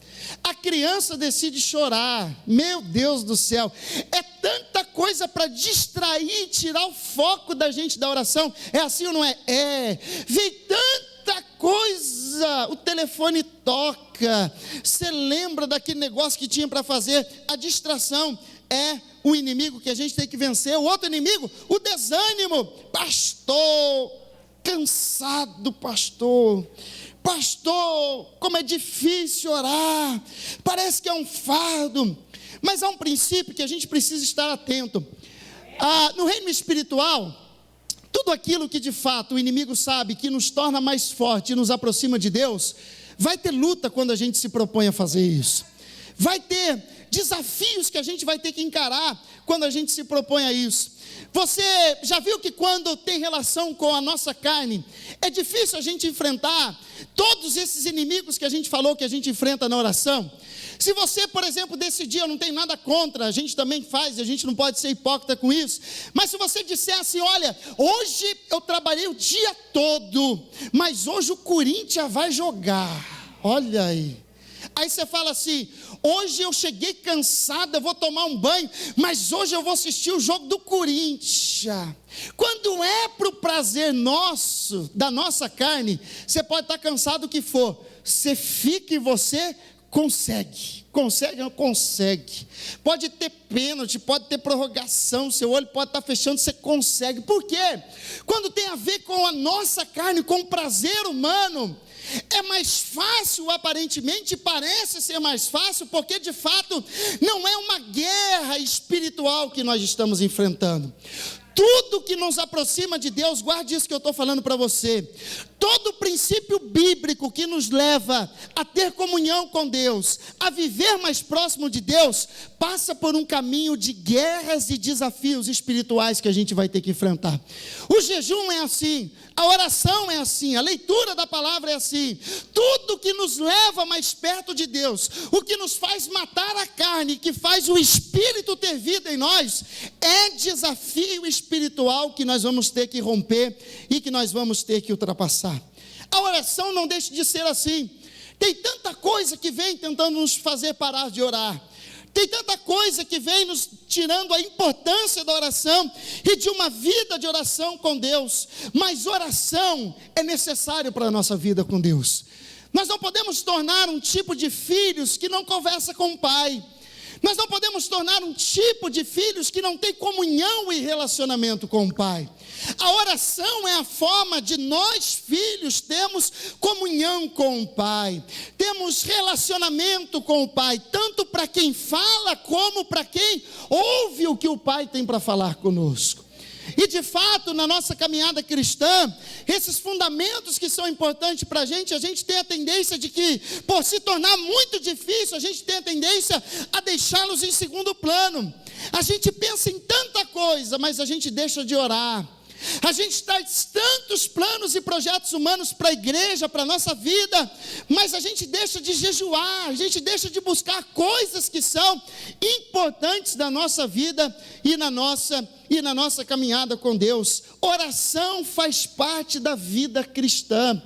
a criança decide chorar. Meu Deus do céu, é tanta coisa para distrair, tirar o foco da gente da oração. É assim ou não é? Vem tanta coisa, o telefone toca, você lembra daquele negócio que tinha para fazer. A distração é o inimigo que a gente tem que vencer. O outro inimigo, o desânimo. Pastor, cansado, pastor, como é difícil orar, parece que é um fardo. Mas há um princípio que a gente precisa estar atento. No reino espiritual, tudo aquilo que de fato o inimigo sabe que nos torna mais forte e nos aproxima de Deus, vai ter luta quando a gente se propõe a fazer isso. Vai ter desafios que a gente vai ter que encarar quando a gente se propõe a isso. Você já viu que quando tem relação com a nossa carne, é difícil a gente enfrentar todos esses inimigos que a gente falou que a gente enfrenta na oração? Se você, por exemplo, decidir, eu não tenho nada contra, a gente também faz, a gente não pode ser hipócrita com isso, mas se você disser assim, olha, hoje eu trabalhei o dia todo, mas hoje o Corinthians vai jogar, olha aí você fala assim, hoje eu cheguei cansado, eu vou tomar um banho, mas hoje eu vou assistir o jogo do Corinthians. Quando é para o prazer nosso, da nossa carne, você pode estar cansado o que for, você fica e você consegue, não consegue, pode ter pênalti, pode ter prorrogação, seu olho pode estar fechando, você consegue. Por quê? Quando tem a ver com a nossa carne, com o prazer humano, é mais fácil, aparentemente parece ser mais fácil, porque de fato não é uma guerra espiritual que nós estamos enfrentando. Tudo que nos aproxima de Deus, guarde isso que eu estou falando para você, todo princípio bíblico que nos leva a ter comunhão com Deus, a viver mais próximo de Deus, passa por um caminho de guerras e desafios espirituais que a gente vai ter que enfrentar. O jejum é assim, a oração é assim, a leitura da palavra é assim. Tudo que nos leva mais perto de Deus, o que nos faz matar a carne, que faz o Espírito ter vida em nós, é desafio espiritual que nós vamos ter que romper e que nós vamos ter que ultrapassar. A oração não deixa de ser assim. Tem tanta coisa que vem tentando nos fazer parar de orar. Tem tanta coisa que vem nos tirando a importância da oração e de uma vida de oração com Deus. Mas oração é necessário para a nossa vida com Deus. Nós não podemos tornar um tipo de filhos que não conversa com o Pai. Nós não podemos tornar um tipo de filhos que não tem comunhão e relacionamento com o Pai. A oração é a forma de nós, filhos, termos comunhão com o Pai. Temos relacionamento com o Pai, tanto para quem fala, como para quem ouve o que o Pai tem para falar conosco. E de fato, na nossa caminhada cristã, esses fundamentos que são importantes para a gente tem a tendência de que, por se tornar muito difícil, a gente tem a tendência a deixá-los em segundo plano. A gente pensa em tanta coisa, mas a gente deixa de orar. A gente traz tantos planos e projetos humanos para a igreja, para a nossa vida, mas a gente deixa de jejuar, a gente deixa de buscar coisas que são importantes na nossa vida e na nossa e na nossa caminhada com Deus. Oração faz parte da vida cristã.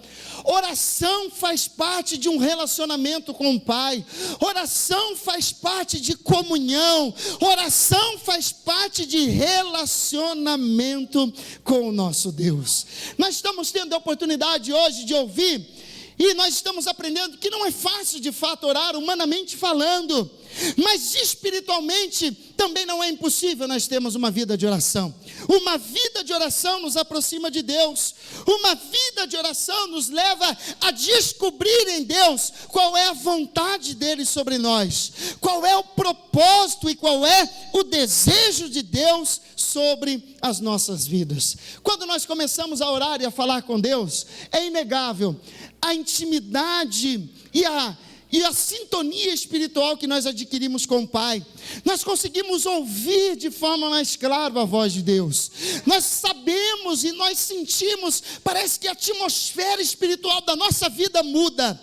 Oração faz parte de um relacionamento com o Pai. Oração faz parte de comunhão. Oração faz parte de relacionamento com o nosso Deus. Nós estamos tendo a oportunidade hoje de ouvir, e nós estamos aprendendo que não é fácil de fato orar, humanamente falando, mas espiritualmente também não é impossível nós termos uma vida de oração. Uma vida de oração nos aproxima de Deus. Uma vida de oração nos leva a descobrir em Deus qual é a vontade dele sobre nós, qual é o propósito e qual é o desejo de Deus sobre as nossas vidas. Quando nós começamos a orar e a falar com Deus, é inegável a intimidade e a sintonia espiritual que nós adquirimos com o Pai. Nós conseguimos ouvir de forma mais clara a voz de Deus. Nós sabemos e nós sentimos, parece que a atmosfera espiritual da nossa vida muda.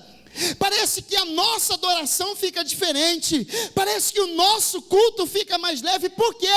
Parece que a nossa adoração fica diferente. Parece que o nosso culto fica mais leve. Por quê?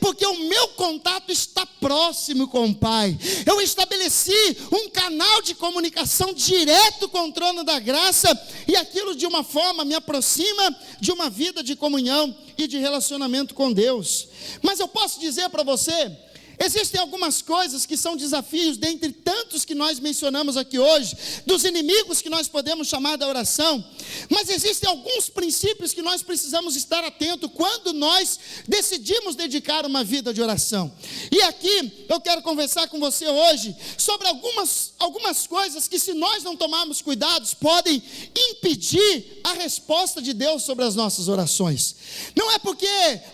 Porque o meu contato está próximo com o Pai. Eu estabeleci um canal de comunicação direto com o trono da graça, e aquilo de uma forma me aproxima de uma vida de comunhão e de relacionamento com Deus. Mas eu posso dizer para você, existem algumas coisas que são desafios, dentre tantos que nós mencionamos aqui hoje, dos inimigos que nós podemos chamar da oração, mas existem alguns princípios que nós precisamos estar atentos quando nós decidimos dedicar uma vida de oração. E aqui eu quero conversar com você hoje sobre algumas coisas que, se nós não tomarmos cuidados, podem impedir a resposta de Deus sobre as nossas orações. Não é porque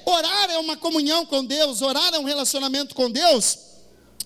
orar é uma comunhão com Deus, orar é um relacionamento com Deus,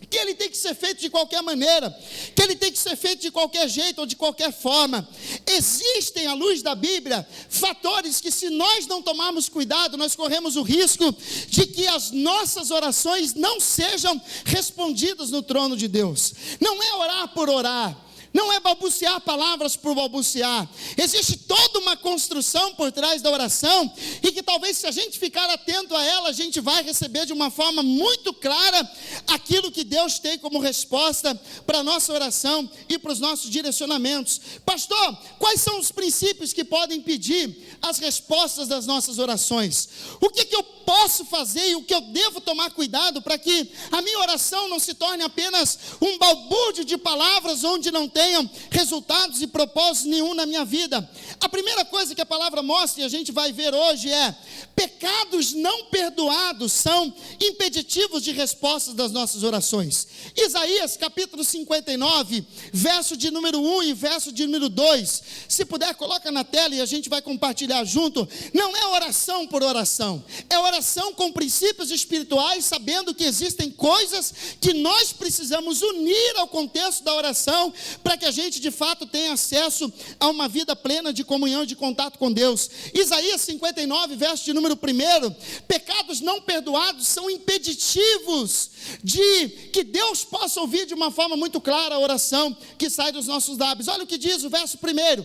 que ele tem que ser feito de qualquer maneira, que ele tem que ser feito de qualquer jeito ou de qualquer forma. Existem, à luz da Bíblia, fatores que, se nós não tomarmos cuidado, nós corremos o risco de que as nossas orações não sejam respondidas no trono de Deus. Não é orar por orar, não é balbuciar palavras por balbuciar. Existe toda uma construção por trás da oração, e que talvez, se a gente ficar atento a ela, a gente vai receber de uma forma muito clara aquilo que Deus tem como resposta para a nossa oração e para os nossos direcionamentos. Pastor, quais são os princípios que podem impedir as respostas das nossas orações? O que eu posso fazer e o que eu devo tomar cuidado para que a minha oração não se torne apenas um balbúrdio de palavras onde não tenham resultados e propósito nenhum na minha vida? A primeira coisa que a palavra mostra, e a gente vai ver hoje, é: pecados não perdoados são impeditivos de respostas das nossas orações. Isaías capítulo 59, verso de número 1 e verso de número 2. Se puder, coloca na tela e a gente vai compartilhar junto. Não é oração por oração, é oração com princípios espirituais, sabendo que existem coisas que nós precisamos unir ao contexto da oração, para que a gente de fato tenha acesso a uma vida plena de comunhão e de contato com Deus. Isaías 59, verso de número 1: pecados não perdoados são impeditivos de que Deus possa ouvir de uma forma muito clara a oração que sai dos nossos lábios. Olha o que diz o verso 1: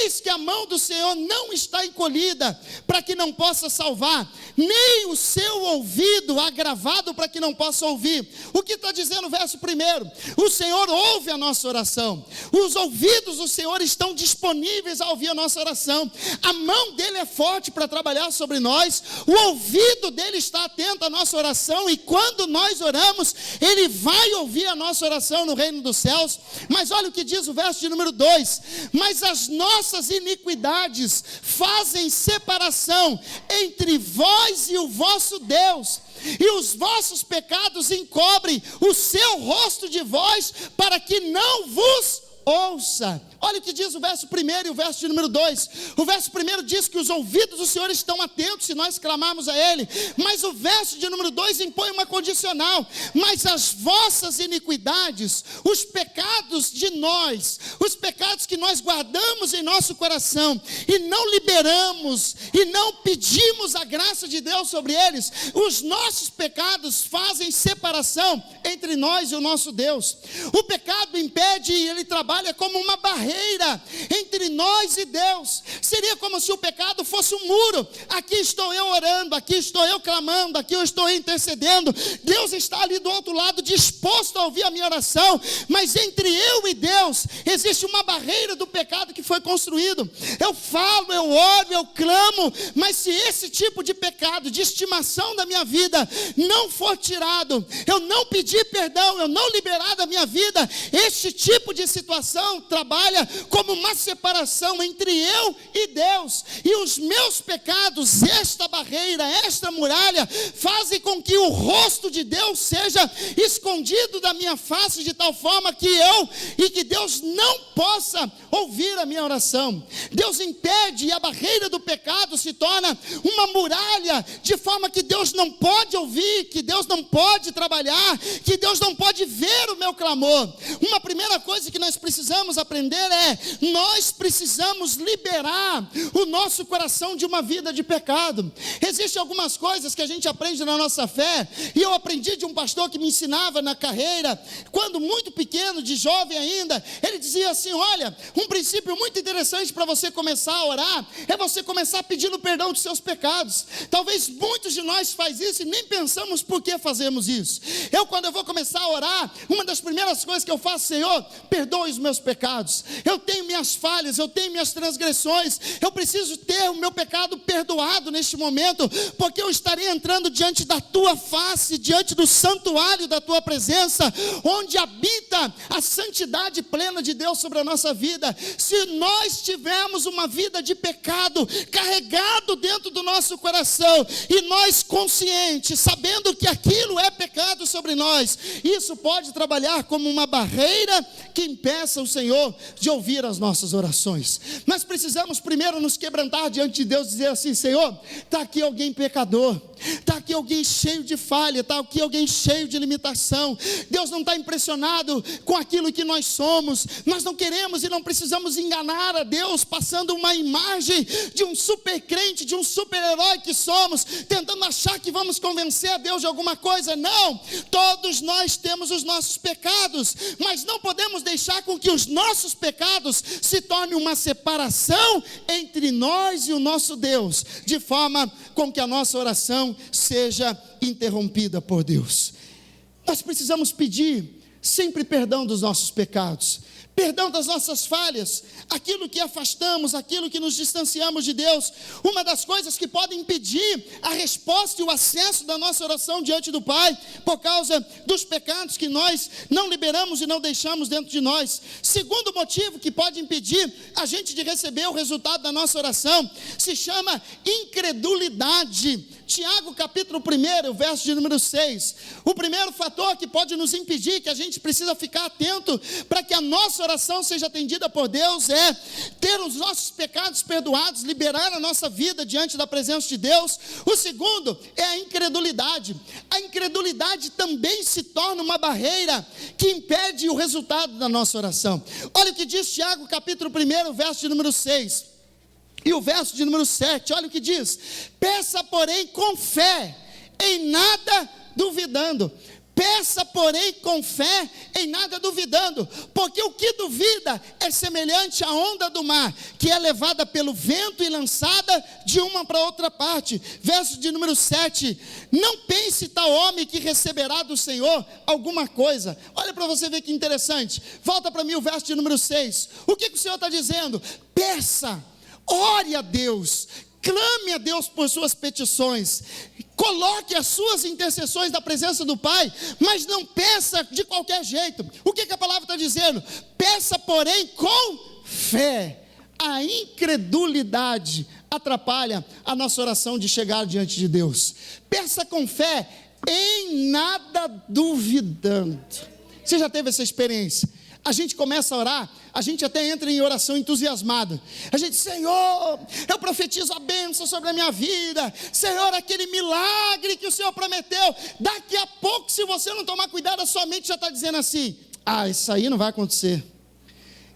eis que a mão do Senhor não está encolhida para que não possa salvar, nem o seu ouvido agravado para que não possa ouvir. O que está dizendo o verso 1? O Senhor ouve a nossa oração. Os ouvidos do Senhor estão disponíveis a ouvir a nossa oração. A mão dele é forte para trabalhar sobre nós. O ouvido dele está atento à nossa oração, e quando nós oramos, ele vai ouvir a nossa oração no reino dos céus. Mas olha o que diz o verso de número 2: mas as nossas iniquidades fazem separação entre vós e o vosso Deus, e os vossos pecados encobrem o seu rosto de vós, para que não vos ouça. Olha o que diz o verso 1 e o verso de número 2. O verso 1 diz que os ouvidos do Senhor estão atentos se nós clamarmos a Ele. Mas o verso de número 2 impõe uma condicional: mas as vossas iniquidades, os pecados de nós, os pecados que nós guardamos em nosso coração e não liberamos e não pedimos a graça de Deus sobre eles, os nossos pecados fazem separação entre nós e o nosso Deus. O pecado impede, e ele trabalha como uma barreira barreira entre nós e Deus. Seria como se o pecado fosse um muro. Aqui estou eu orando, aqui estou eu clamando, aqui eu estou intercedendo. Deus está ali do outro lado, disposto a ouvir a minha oração, mas entre eu e Deus existe uma barreira do pecado que foi construído. Eu falo, eu oro, eu clamo, mas se esse tipo de pecado, de estimação da minha vida não for tirado, eu não pedir perdão, eu não liberar da minha vida, este tipo de situação trabalha como uma separação entre eu e Deus, e os meus pecados, esta barreira, esta muralha, fazem com que o rosto de Deus seja escondido da minha face, de tal forma que Deus não possa ouvir a minha oração. Deus impede, e a barreira do pecado se torna uma muralha, de forma que Deus não pode ouvir, que Deus não pode trabalhar, que Deus não pode ver o meu clamor. Uma primeira coisa que nós precisamos aprender é: nós precisamos liberar o nosso coração de uma vida de pecado. Existem algumas coisas que a gente aprende na nossa fé, e eu aprendi de um pastor que me ensinava na carreira, quando muito pequeno, de jovem ainda. Ele dizia assim: olha, um princípio muito interessante para você começar a orar, é você começar pedindo perdão dos seus pecados. Talvez muitos de nós faz isso e nem pensamos por que fazemos isso. Quando eu vou começar a orar, uma das primeiras coisas que eu faço: Senhor, perdoe os meus pecados. Eu tenho minhas falhas, eu tenho minhas transgressões, eu preciso ter o meu pecado perdoado neste momento, porque eu estarei entrando diante da tua face, diante do santuário da tua presença, onde habita a santidade plena de Deus sobre a nossa vida. Se nós tivermos uma vida de pecado carregado dentro do nosso coração, e nós conscientes, sabendo que aquilo é pecado sobre nós, isso pode trabalhar como uma barreira que impeça o Senhor de ouvir as nossas orações. Nós precisamos primeiro nos quebrantar diante de Deus, dizer assim: Senhor, está aqui alguém pecador, está aqui alguém cheio de falha, está aqui alguém cheio de limitação. Deus não está impressionado com aquilo que nós somos. Nós não queremos e não precisamos enganar a Deus, passando uma imagem de um super crente, de um super herói que somos, tentando achar que vamos convencer a Deus de alguma coisa. Não, todos nós temos os nossos pecados, mas não podemos deixar com que os nossos pecados se tornem uma separação entre nós e o nosso Deus, de forma com que a nossa oração seja interrompida por Deus. Nós precisamos pedir sempre perdão dos nossos pecados, perdão das nossas falhas, aquilo que afastamos, aquilo que nos distanciamos de Deus. Uma das coisas que podem impedir a resposta e o acesso da nossa oração diante do Pai, por causa dos pecados que nós não liberamos e não deixamos dentro de nós. Segundo motivo que pode impedir a gente de receber o resultado da nossa oração, se chama incredulidade. Tiago capítulo 1, verso de número 6. O primeiro fator que pode nos impedir, que a gente precisa ficar atento para que a nossa oração seja atendida por Deus, é ter os nossos pecados perdoados, liberar a nossa vida diante da presença de Deus. O segundo é a incredulidade. A incredulidade também se torna uma barreira que impede o resultado da nossa oração. Olha o que diz Tiago capítulo 1, verso de número 6. E o verso de número 7, olha o que diz: peça, porém, com fé, em nada duvidando. Peça, porém, com fé, em nada duvidando, porque o que duvida é semelhante à onda do mar, que é levada pelo vento e lançada de uma para outra parte. Verso de número 7, não pense tal homem que receberá do Senhor alguma coisa. Olha para você ver que interessante. Volta para mim o verso de número 6. O que o Senhor está dizendo? Peça, ore a Deus, clame a Deus por suas petições, coloque as suas intercessões na presença do Pai, mas não peça de qualquer jeito. O que a palavra está dizendo? Peça, porém, com fé. A incredulidade atrapalha a nossa oração de chegar diante de Deus. Peça com fé, em nada duvidando. Você já teve essa experiência? A gente começa a orar, a gente até entra em oração entusiasmado. A gente: Senhor, eu profetizo a bênção sobre a minha vida. Senhor, aquele milagre que o Senhor prometeu. Daqui a pouco, se você não tomar cuidado, a sua mente já está dizendo assim: ah, isso aí não vai acontecer.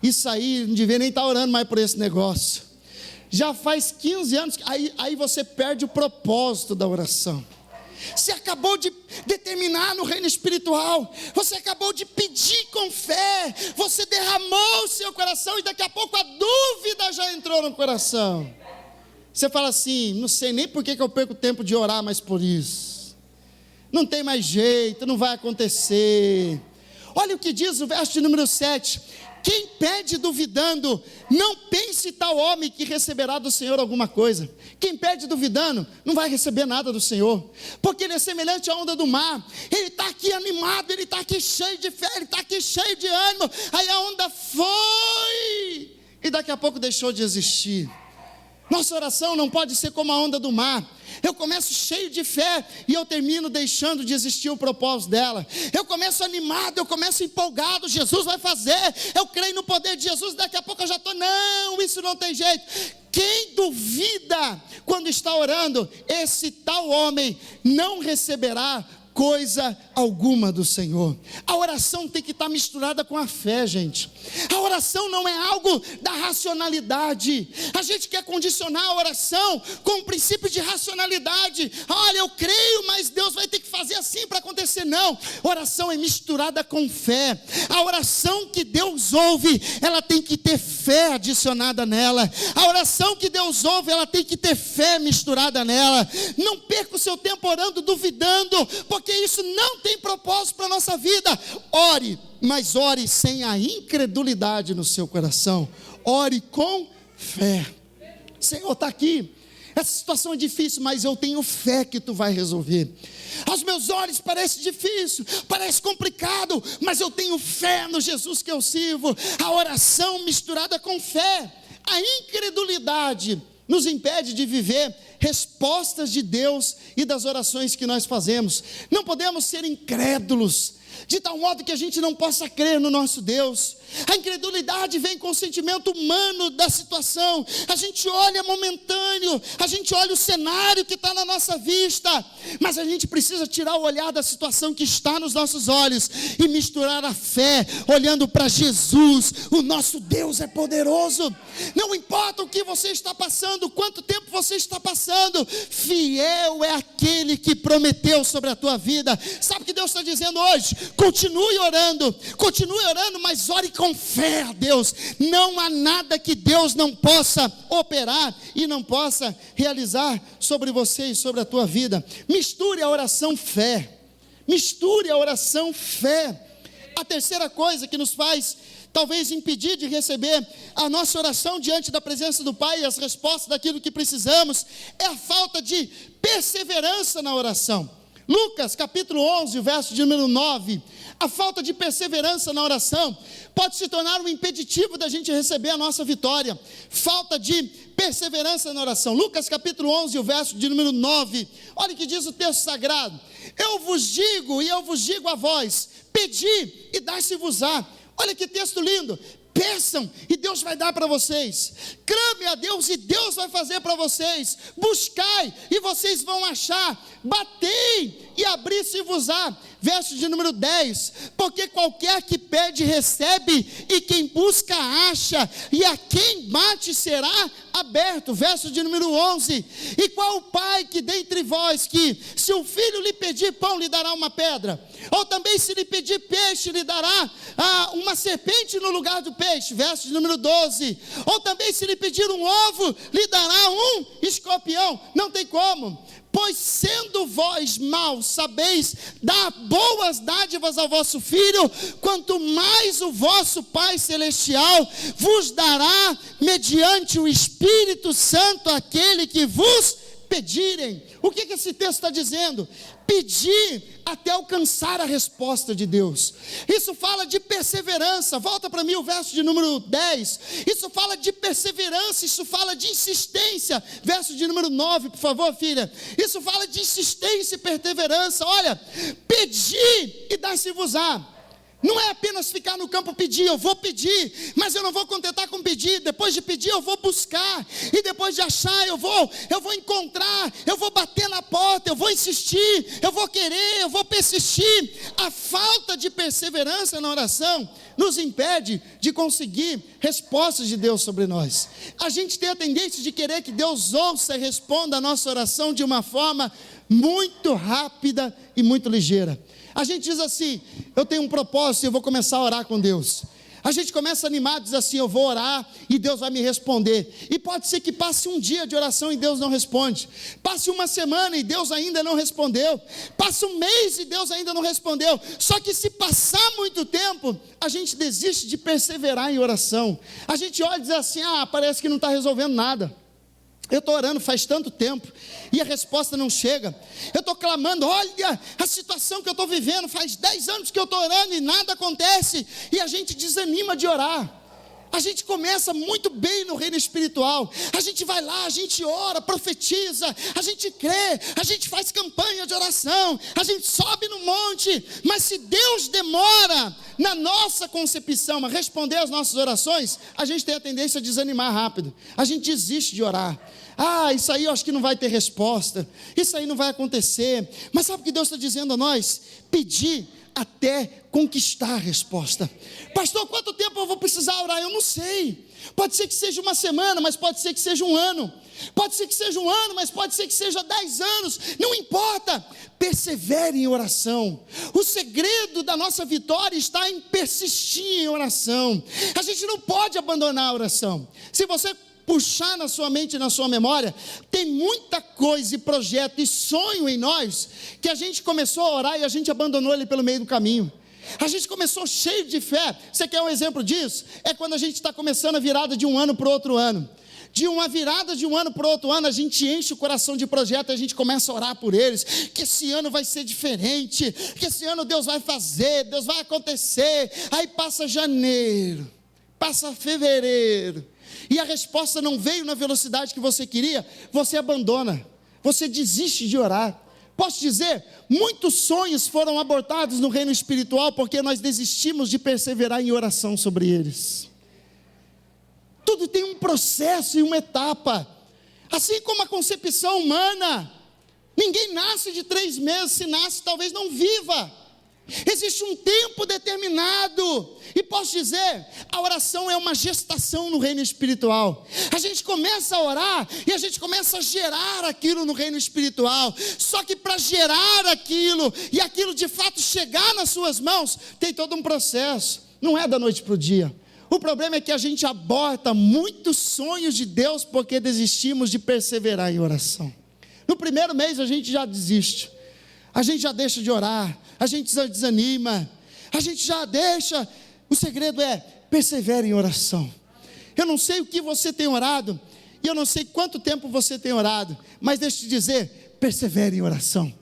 Isso aí, não devia nem estar orando mais por esse negócio. Já faz 15 anos, aí você perde o propósito da oração. Você acabou de determinar no reino espiritual. Você acabou de pedir com fé. Você derramou o seu coração e daqui a pouco a dúvida já entrou no coração. Você fala assim: não sei nem por que eu perco tempo de orar mais por isso. Não tem mais jeito, não vai acontecer. Olha o que diz o verso de número 7. Quem pede duvidando, não pense tal homem que receberá do Senhor alguma coisa. Quem pede duvidando, não vai receber nada do Senhor, porque ele é semelhante à onda do mar. Ele está aqui animado, ele está aqui cheio de fé, ele está aqui cheio de ânimo. Aí a onda foi, e daqui a pouco deixou de existir. Nossa oração não pode ser como a onda do mar. Eu começo cheio de fé e eu termino deixando de existir o propósito dela. Eu começo animado, eu começo empolgado, Jesus vai fazer, eu creio no poder de Jesus, daqui a pouco eu já estou, não, isso não tem jeito. Quem duvida quando está orando, esse tal homem não receberá coisa alguma do Senhor. A oração tem que estar misturada com a fé, gente. A oração não é algo da racionalidade. A gente quer condicionar a oração com um princípio de racionalidade. Olha, eu creio, mas Deus vai ter que fazer assim para acontecer. Não, oração é misturada com fé. A oração que Deus ouve, ela tem que ter fé adicionada nela. A oração que Deus ouve, ela tem que ter fé misturada nela. Não perca o seu tempo orando, duvidando, porque isso não tem propósito para a nossa vida. Ore, mas ore sem a incredulidade no seu coração. Ore com fé. Senhor, está aqui, essa situação é difícil, mas eu tenho fé que tu vai resolver. Aos meus olhos parece difícil, parece complicado, mas eu tenho fé no Jesus que eu sirvo. A oração misturada com fé. A incredulidade nos impede de viver respostas de Deus e das orações que nós fazemos. Não podemos ser incrédulos, de tal modo que a gente não possa crer no nosso Deus. A incredulidade vem com o sentimento humano da situação. A gente olha momentâneo, a gente olha o cenário que está na nossa vista, mas a gente precisa tirar o olhar da situação que está nos nossos olhos e misturar a fé, olhando para Jesus. O nosso Deus é poderoso. Não importa o que você está passando, quanto tempo você está passando, fiel é aquele que prometeu sobre a tua vida. Sabe o que Deus está dizendo hoje? Continue orando, mas ore com fé a Deus. Não há nada que Deus não possa operar e não possa realizar sobre você e sobre a tua vida. Misture a oração fé. Misture a oração fé. A terceira coisa que nos faz talvez impedir de receber a nossa oração diante da presença do Pai e as respostas daquilo que precisamos é a falta de perseverança na oração. Lucas capítulo 11, o verso de número 9. A falta de perseverança na oração pode se tornar um impeditivo da gente receber a nossa vitória. Falta de perseverança na oração. Lucas capítulo 11, o verso de número 9. Olha o que diz o texto sagrado. Eu vos digo a vós, pedi e dar-se-vos-á. Olha que texto lindo. Peçam e Deus vai dar para vocês. Clame a Deus e Deus vai fazer para vocês. Buscai e vocês vão achar. Batei e abrir-se-vos-á. Verso de número 10. Porque qualquer que pede recebe, e quem busca acha, e a quem bate será aberto. Verso de número 11. E qual o pai que dentre vós, que se o filho lhe pedir pão, lhe dará uma pedra? Ou também se lhe pedir peixe, lhe dará uma serpente no lugar do peixe? Verso de número 12. Ou também se lhe pedir um ovo, lhe dará um escorpião? Não tem como. Pois sendo vós maus, sabeis dar boas dádivas ao vosso filho, quanto mais o vosso Pai Celestial vos dará, mediante o Espírito Santo, aquele que vos pedirem. O que esse texto está dizendo? Pedir até alcançar a resposta de Deus. Isso fala de perseverança. Volta para mim o verso de número 10. Isso fala de perseverança, isso fala de insistência. Verso de número 9, por favor, filha. Isso fala de insistência e perseverança. Olha, pedir e dar-se-vos-á. Não é apenas ficar no campo pedir, eu vou pedir, mas eu não vou contentar com pedir. Depois de pedir eu vou buscar, e depois de achar eu vou encontrar, eu vou bater na porta, eu vou insistir, eu vou querer, eu vou persistir. A falta de perseverança na oração nos impede de conseguir respostas de Deus sobre nós. A gente tem a tendência de querer que Deus ouça e responda a nossa oração de uma forma muito rápida e muito ligeira. A gente diz assim: eu tenho um propósito e eu vou começar a orar com Deus. A gente começa animado, diz assim: eu vou orar e Deus vai me responder. E pode ser que passe um dia de oração e Deus não responde. Passe uma semana e Deus ainda não respondeu. Passe um mês e Deus ainda não respondeu. Só que se passar muito tempo, a gente desiste de perseverar em oração. A gente olha e diz assim: parece que não está resolvendo nada. Eu estou orando faz tanto tempo e a resposta não chega. Eu estou clamando, olha a situação que eu estou vivendo, faz 10 anos que eu estou orando e nada acontece. E a gente desanima de orar. A gente começa muito bem no reino espiritual. A gente vai lá, a gente ora, profetiza, a gente crê, a gente faz campanha de oração, a gente sobe no monte. Mas se Deus demora na nossa concepção a responder às nossas orações, a gente tem a tendência a desanimar rápido. A gente desiste de orar. Isso aí eu acho que não vai ter resposta. Isso aí não vai acontecer. Mas sabe o que Deus está dizendo a nós? Pedir até conquistar a resposta. Pastor, quanto tempo eu vou precisar orar? Eu não sei. Pode ser que seja uma semana, mas pode ser que seja um ano. Pode ser que seja um ano, mas pode ser que seja 10 anos. Não importa. Persevere em oração. O segredo da nossa vitória está em persistir em oração. A gente não pode abandonar a oração. Se você puxar na sua mente e na sua memória, tem muita coisa e projeto e sonho em nós, que a gente começou a orar e a gente abandonou ele pelo meio do caminho. A gente começou cheio de fé. Você quer um exemplo disso? É quando a gente está começando a virada de um ano para o outro ano. De uma virada de um ano para o outro ano, a gente enche o coração de projeto, a gente começa a orar por eles, que esse ano vai ser diferente, que esse ano Deus vai fazer, Deus vai acontecer. Aí passa janeiro, passa fevereiro, e a resposta não veio na velocidade que você queria, você abandona, você desiste de orar. Posso dizer, muitos sonhos foram abortados no reino espiritual, porque nós desistimos de perseverar em oração sobre eles. Tudo tem um processo e uma etapa, assim como a concepção humana. Ninguém nasce de 3 meses, se nasce talvez não viva. Existe um tempo determinado, e posso dizer, a oração é uma gestação no reino espiritual. A gente começa a orar, e a gente começa a gerar aquilo no reino espiritual. Só que para gerar aquilo, e aquilo de fato chegar nas suas mãos, tem todo um processo, não é da noite para o dia. O problema é que a gente aborta muitos sonhos de Deus, porque desistimos de perseverar em oração. No primeiro mês a gente já desiste, a gente já deixa de orar, a gente já desanima, a gente já deixa. O segredo é persevere em oração. Eu não sei o que você tem orado, e eu não sei quanto tempo você tem orado, mas deixa eu te dizer, persevere em oração.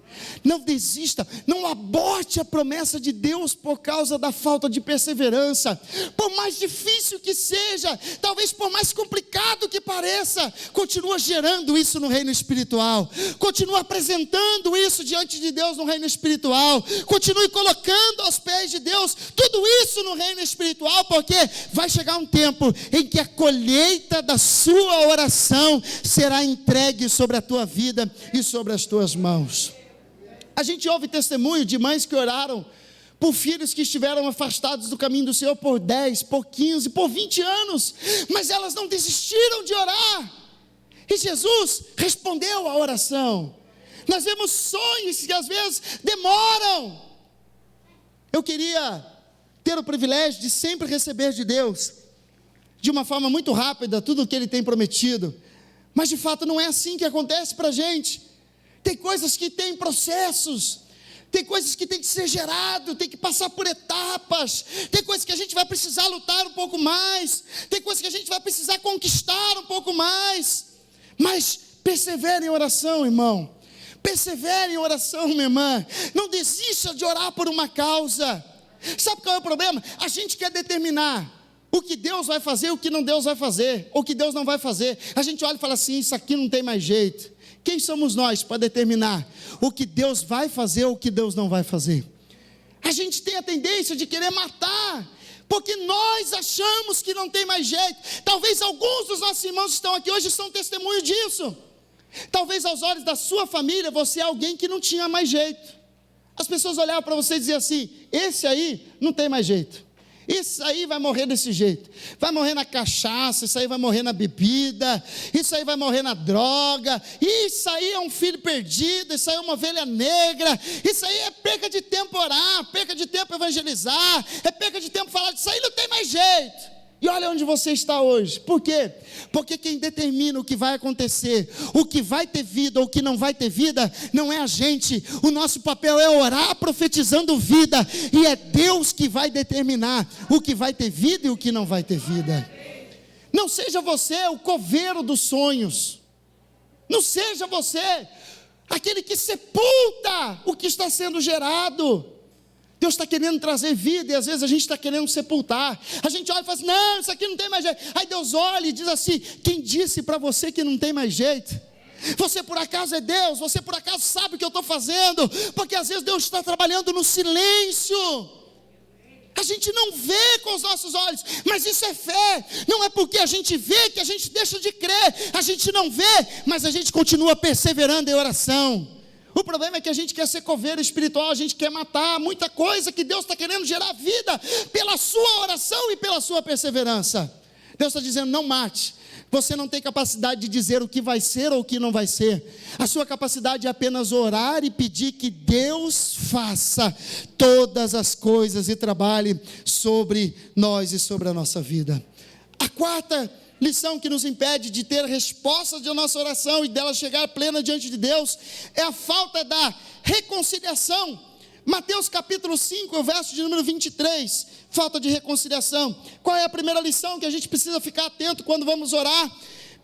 Não desista, não aborte a promessa de Deus por causa da falta de perseverança. Por mais difícil que seja, talvez por mais complicado que pareça, continua gerando isso no reino espiritual, continua apresentando isso diante de Deus no reino espiritual, continue colocando aos pés de Deus tudo isso no reino espiritual, porque vai chegar um tempo em que a colheita da sua oração será entregue sobre a tua vida e sobre as tuas mãos. A gente ouve testemunho de mães que oraram por filhos que estiveram afastados do caminho do Senhor por 10, por 15, por 20 anos, mas elas não desistiram de orar, e Jesus respondeu à oração. Nós vemos sonhos que às vezes demoram. Eu queria ter o privilégio de sempre receber de Deus, de uma forma muito rápida, tudo o que Ele tem prometido, mas de fato não é assim que acontece para a gente. Tem coisas que têm processos, tem coisas que tem que ser gerado, tem que passar por etapas, tem coisas que a gente vai precisar lutar um pouco mais, tem coisas que a gente vai precisar conquistar um pouco mais, mas persevere em oração, irmão, persevere em oração, minha irmã, não desista de orar por uma causa. Sabe qual é o problema? A gente quer determinar o que Deus vai fazer, o que não Deus vai fazer, ou o que Deus não vai fazer. A gente olha e fala assim, isso aqui não tem mais jeito. Quem somos nós para determinar o que Deus vai fazer ou o que Deus não vai fazer? A gente tem a tendência de querer matar, porque nós achamos que não tem mais jeito. Talvez alguns dos nossos irmãos que estão aqui hoje são testemunho disso. Talvez aos olhos da sua família você é alguém que não tinha mais jeito. As pessoas olhavam para você e diziam assim, esse aí não tem mais jeito, Isso aí vai morrer desse jeito. Vai morrer na cachaça, isso aí vai morrer na bebida, isso aí vai morrer na droga, isso aí é um filho perdido, isso aí é uma ovelha negra, isso aí é perca de tempo orar, perca de tempo evangelizar, é perca de tempo falar disso aí, não tem mais jeito. E olha onde você está hoje. Por quê? Porque quem determina o que vai acontecer, o que vai ter vida ou o que não vai ter vida, não é a gente. O nosso papel é orar profetizando vida, e é Deus que vai determinar o que vai ter vida e o que não vai ter vida. Não seja você o coveiro dos sonhos. Não seja você aquele que sepulta o que está sendo gerado. Deus está querendo trazer vida, e às vezes a gente está querendo sepultar. A gente olha e fala assim, não, isso aqui não tem mais jeito. Aí Deus olha e diz assim, quem disse para você que não tem mais jeito? Você por acaso é Deus? Você por acaso sabe o que eu estou fazendo? Porque às vezes Deus está trabalhando no silêncio. A gente não vê com os nossos olhos, mas isso é fé. Não é porque a gente vê que a gente deixa de crer. A gente não vê, mas a gente continua perseverando em oração. O problema é que a gente quer ser coveiro espiritual, a gente quer matar muita coisa que Deus está querendo gerar vida pela sua oração e pela sua perseverança. Deus está dizendo, não mate. Você não tem capacidade de dizer o que vai ser ou o que não vai ser. A sua capacidade é apenas orar e pedir que Deus faça todas as coisas e trabalhe sobre nós e sobre a nossa vida. A quarta lição que nos impede de ter respostas de nossa oração e dela chegar plena diante de Deus é a falta da reconciliação. Mateus capítulo 5, verso de número 23, falta de reconciliação. Qual é a primeira lição que a gente precisa ficar atento quando vamos orar?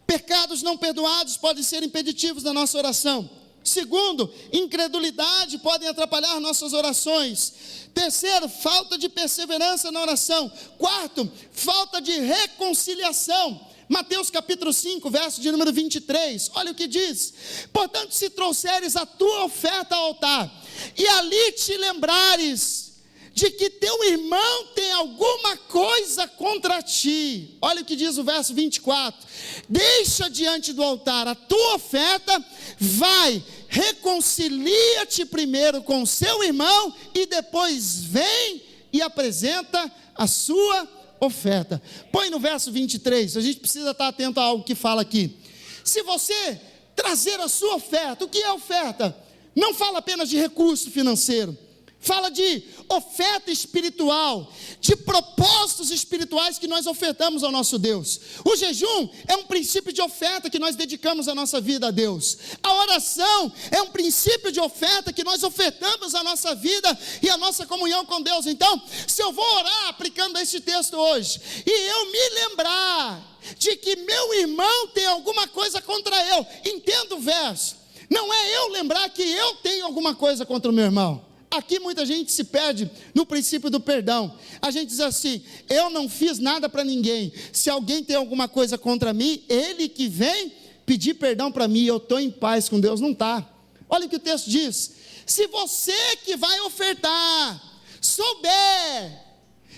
Pecados não perdoados podem ser impeditivos da nossa oração. Segundo, incredulidade podem atrapalhar nossas orações. Terceiro, falta de perseverança na oração. Quarto, falta de reconciliação. Mateus capítulo 5, verso de número 23, olha o que diz: portanto, se trouxeres a tua oferta ao altar, e ali te lembrares de que teu irmão tem alguma coisa contra ti, olha o que diz o verso 24, deixa diante do altar a tua oferta, vai, reconcilia-te primeiro com o seu irmão, e depois vem e apresenta a sua oferta. Põe no verso 23, a gente precisa estar atento a algo que fala aqui. Se você trazer a sua oferta, o que é oferta? Não fala apenas de recurso financeiro, fala de oferta espiritual, de propósitos espirituais que nós ofertamos ao nosso Deus. O jejum é um princípio de oferta que nós dedicamos a nossa vida a Deus. A oração é um princípio de oferta que nós ofertamos a nossa vida e a nossa comunhão com Deus. Então, se eu vou orar aplicando este texto hoje, e eu me lembrar de que meu irmão tem alguma coisa contra eu, entenda o verso, não é eu lembrar que eu tenho alguma coisa contra o meu irmão. Aqui muita gente se perde no princípio do perdão. A gente diz assim, eu não fiz nada para ninguém, se alguém tem alguma coisa contra mim, ele que vem pedir perdão para mim, eu estou em paz com Deus. Não está. Olha o que o texto diz: se você que vai ofertar souber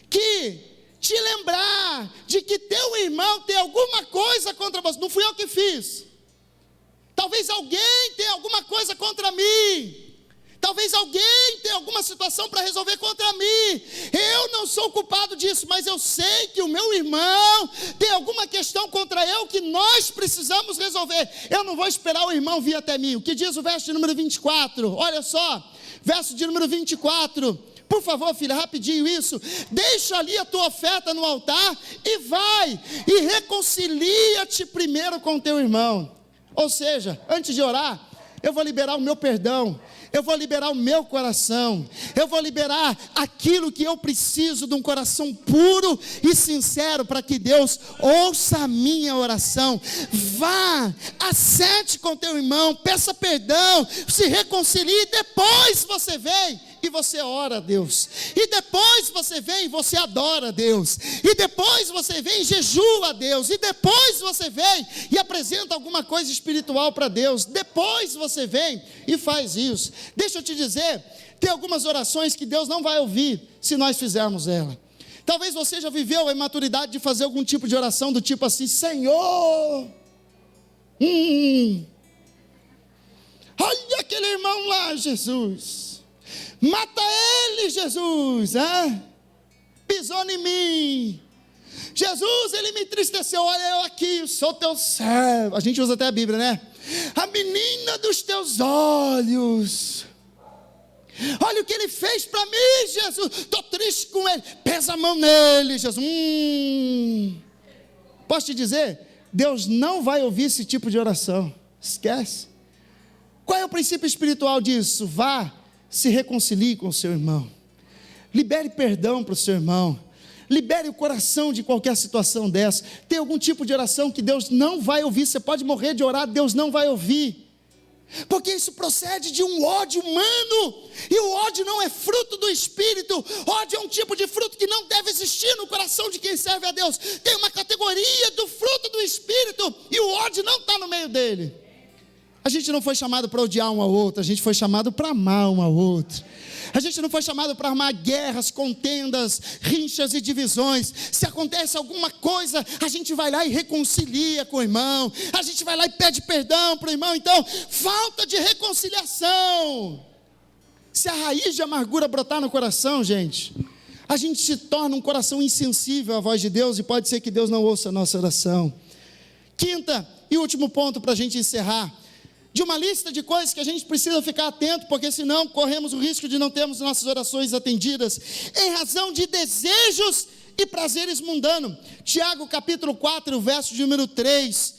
que te lembrar de que teu irmão tem alguma coisa contra você, não fui eu que fiz, talvez alguém tenha alguma coisa contra mim, talvez alguém tenha alguma situação para resolver contra mim, eu não sou culpado disso, mas eu sei que o meu irmão tem alguma questão contra eu que nós precisamos resolver. Eu não vou esperar o irmão vir até mim. O que diz o verso de número 24? Olha só, verso de número 24, por favor, filha, rapidinho isso. Deixa ali a tua oferta no altar e vai e reconcilia-te primeiro com o teu irmão. Ou seja, antes de orar, eu vou liberar o meu perdão, eu vou liberar o meu coração, eu vou liberar aquilo que eu preciso de um coração puro e sincero para que Deus ouça a minha oração. Vá, acerte com teu irmão, peça perdão, se reconcilie, depois você vem e você ora a Deus, e depois você vem e você adora a Deus, e depois você vem e jejua a Deus, e depois você vem e apresenta alguma coisa espiritual para Deus, depois você vem e faz isso. Deixa eu te dizer, tem algumas orações que Deus não vai ouvir se nós fizermos ela. Talvez você já viveu a imaturidade de fazer algum tipo de oração do tipo assim: Senhor, olha aquele irmão lá, Jesus, mata ele, Jesus, pisou em mim. Jesus, ele me entristeceu. Olha eu aqui, sou teu servo. A gente usa até a Bíblia, né? A menina dos teus olhos. Olha o que ele fez para mim, Jesus. Estou triste com ele. Pesa a mão nele, Jesus. Posso te dizer? Deus não vai ouvir esse tipo de oração. Esquece. Qual é o princípio espiritual disso? Vá, se reconcilie com o seu irmão. Libere perdão para o seu irmão. Libere o coração de qualquer situação dessa. Tem algum tipo de oração que Deus não vai ouvir. Você pode morrer de orar, Deus não vai ouvir. Porque isso procede de um ódio humano. E o ódio não é fruto do Espírito. Ódio é um tipo de fruto que não deve existir no coração de quem serve a Deus. Tem uma categoria do fruto do Espírito. E o ódio não está no meio dele. A gente não foi chamado para odiar um ao outro. A gente foi chamado para amar um ao outro. A gente não foi chamado para armar guerras, contendas, rinchas e divisões. Se acontece alguma coisa, a gente vai lá e reconcilia com o irmão. A gente vai lá e pede perdão para o irmão. Então, falta de reconciliação. Se a raiz de amargura brotar no coração, gente, a gente se torna um coração insensível à voz de Deus e pode ser que Deus não ouça a nossa oração. Quinta e último ponto para a gente encerrar. De uma lista de coisas que a gente precisa ficar atento, porque senão corremos o risco de não termos nossas orações atendidas, em razão de desejos e prazeres mundanos. Tiago capítulo 4, verso de número 3.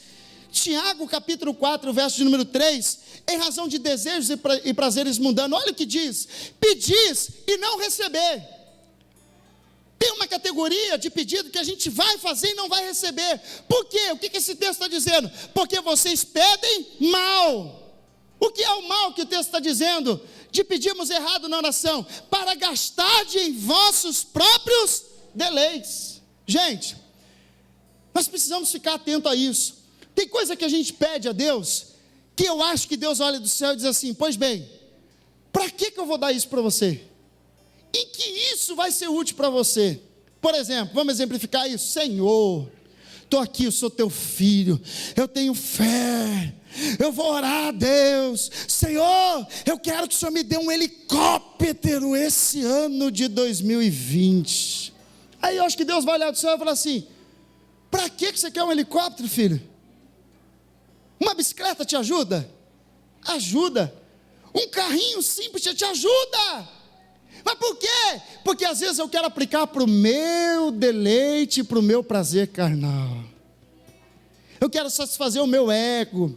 Tiago capítulo 4, verso de número 3, em razão de desejos e prazeres mundanos. Olha o que diz: pedis e não receber. Tem uma categoria de pedido que a gente vai fazer e não vai receber. Por quê? O que esse texto está dizendo? Porque vocês pedem mal. O que é o mal que o texto está dizendo? De pedirmos errado na oração, para gastar em vossos próprios deleites. Gente, nós precisamos ficar atento a isso. Tem coisa que a gente pede a Deus, que eu acho que Deus olha do céu e diz assim: pois bem, para que eu vou dar isso para você? Em que isso vai ser útil para você? Por exemplo, vamos exemplificar isso. Senhor, estou aqui, eu sou teu filho, eu tenho fé, eu vou orar a Deus. Senhor, eu quero que o Senhor me dê um helicóptero esse ano de 2020. Aí eu acho que Deus vai olhar do céu e falar assim: para que você quer um helicóptero, filho? Uma bicicleta te ajuda? Ajuda. Um carrinho simples te ajuda. Mas por quê? Porque às vezes eu quero aplicar para o meu deleite, para o meu prazer carnal. Eu quero satisfazer o meu ego.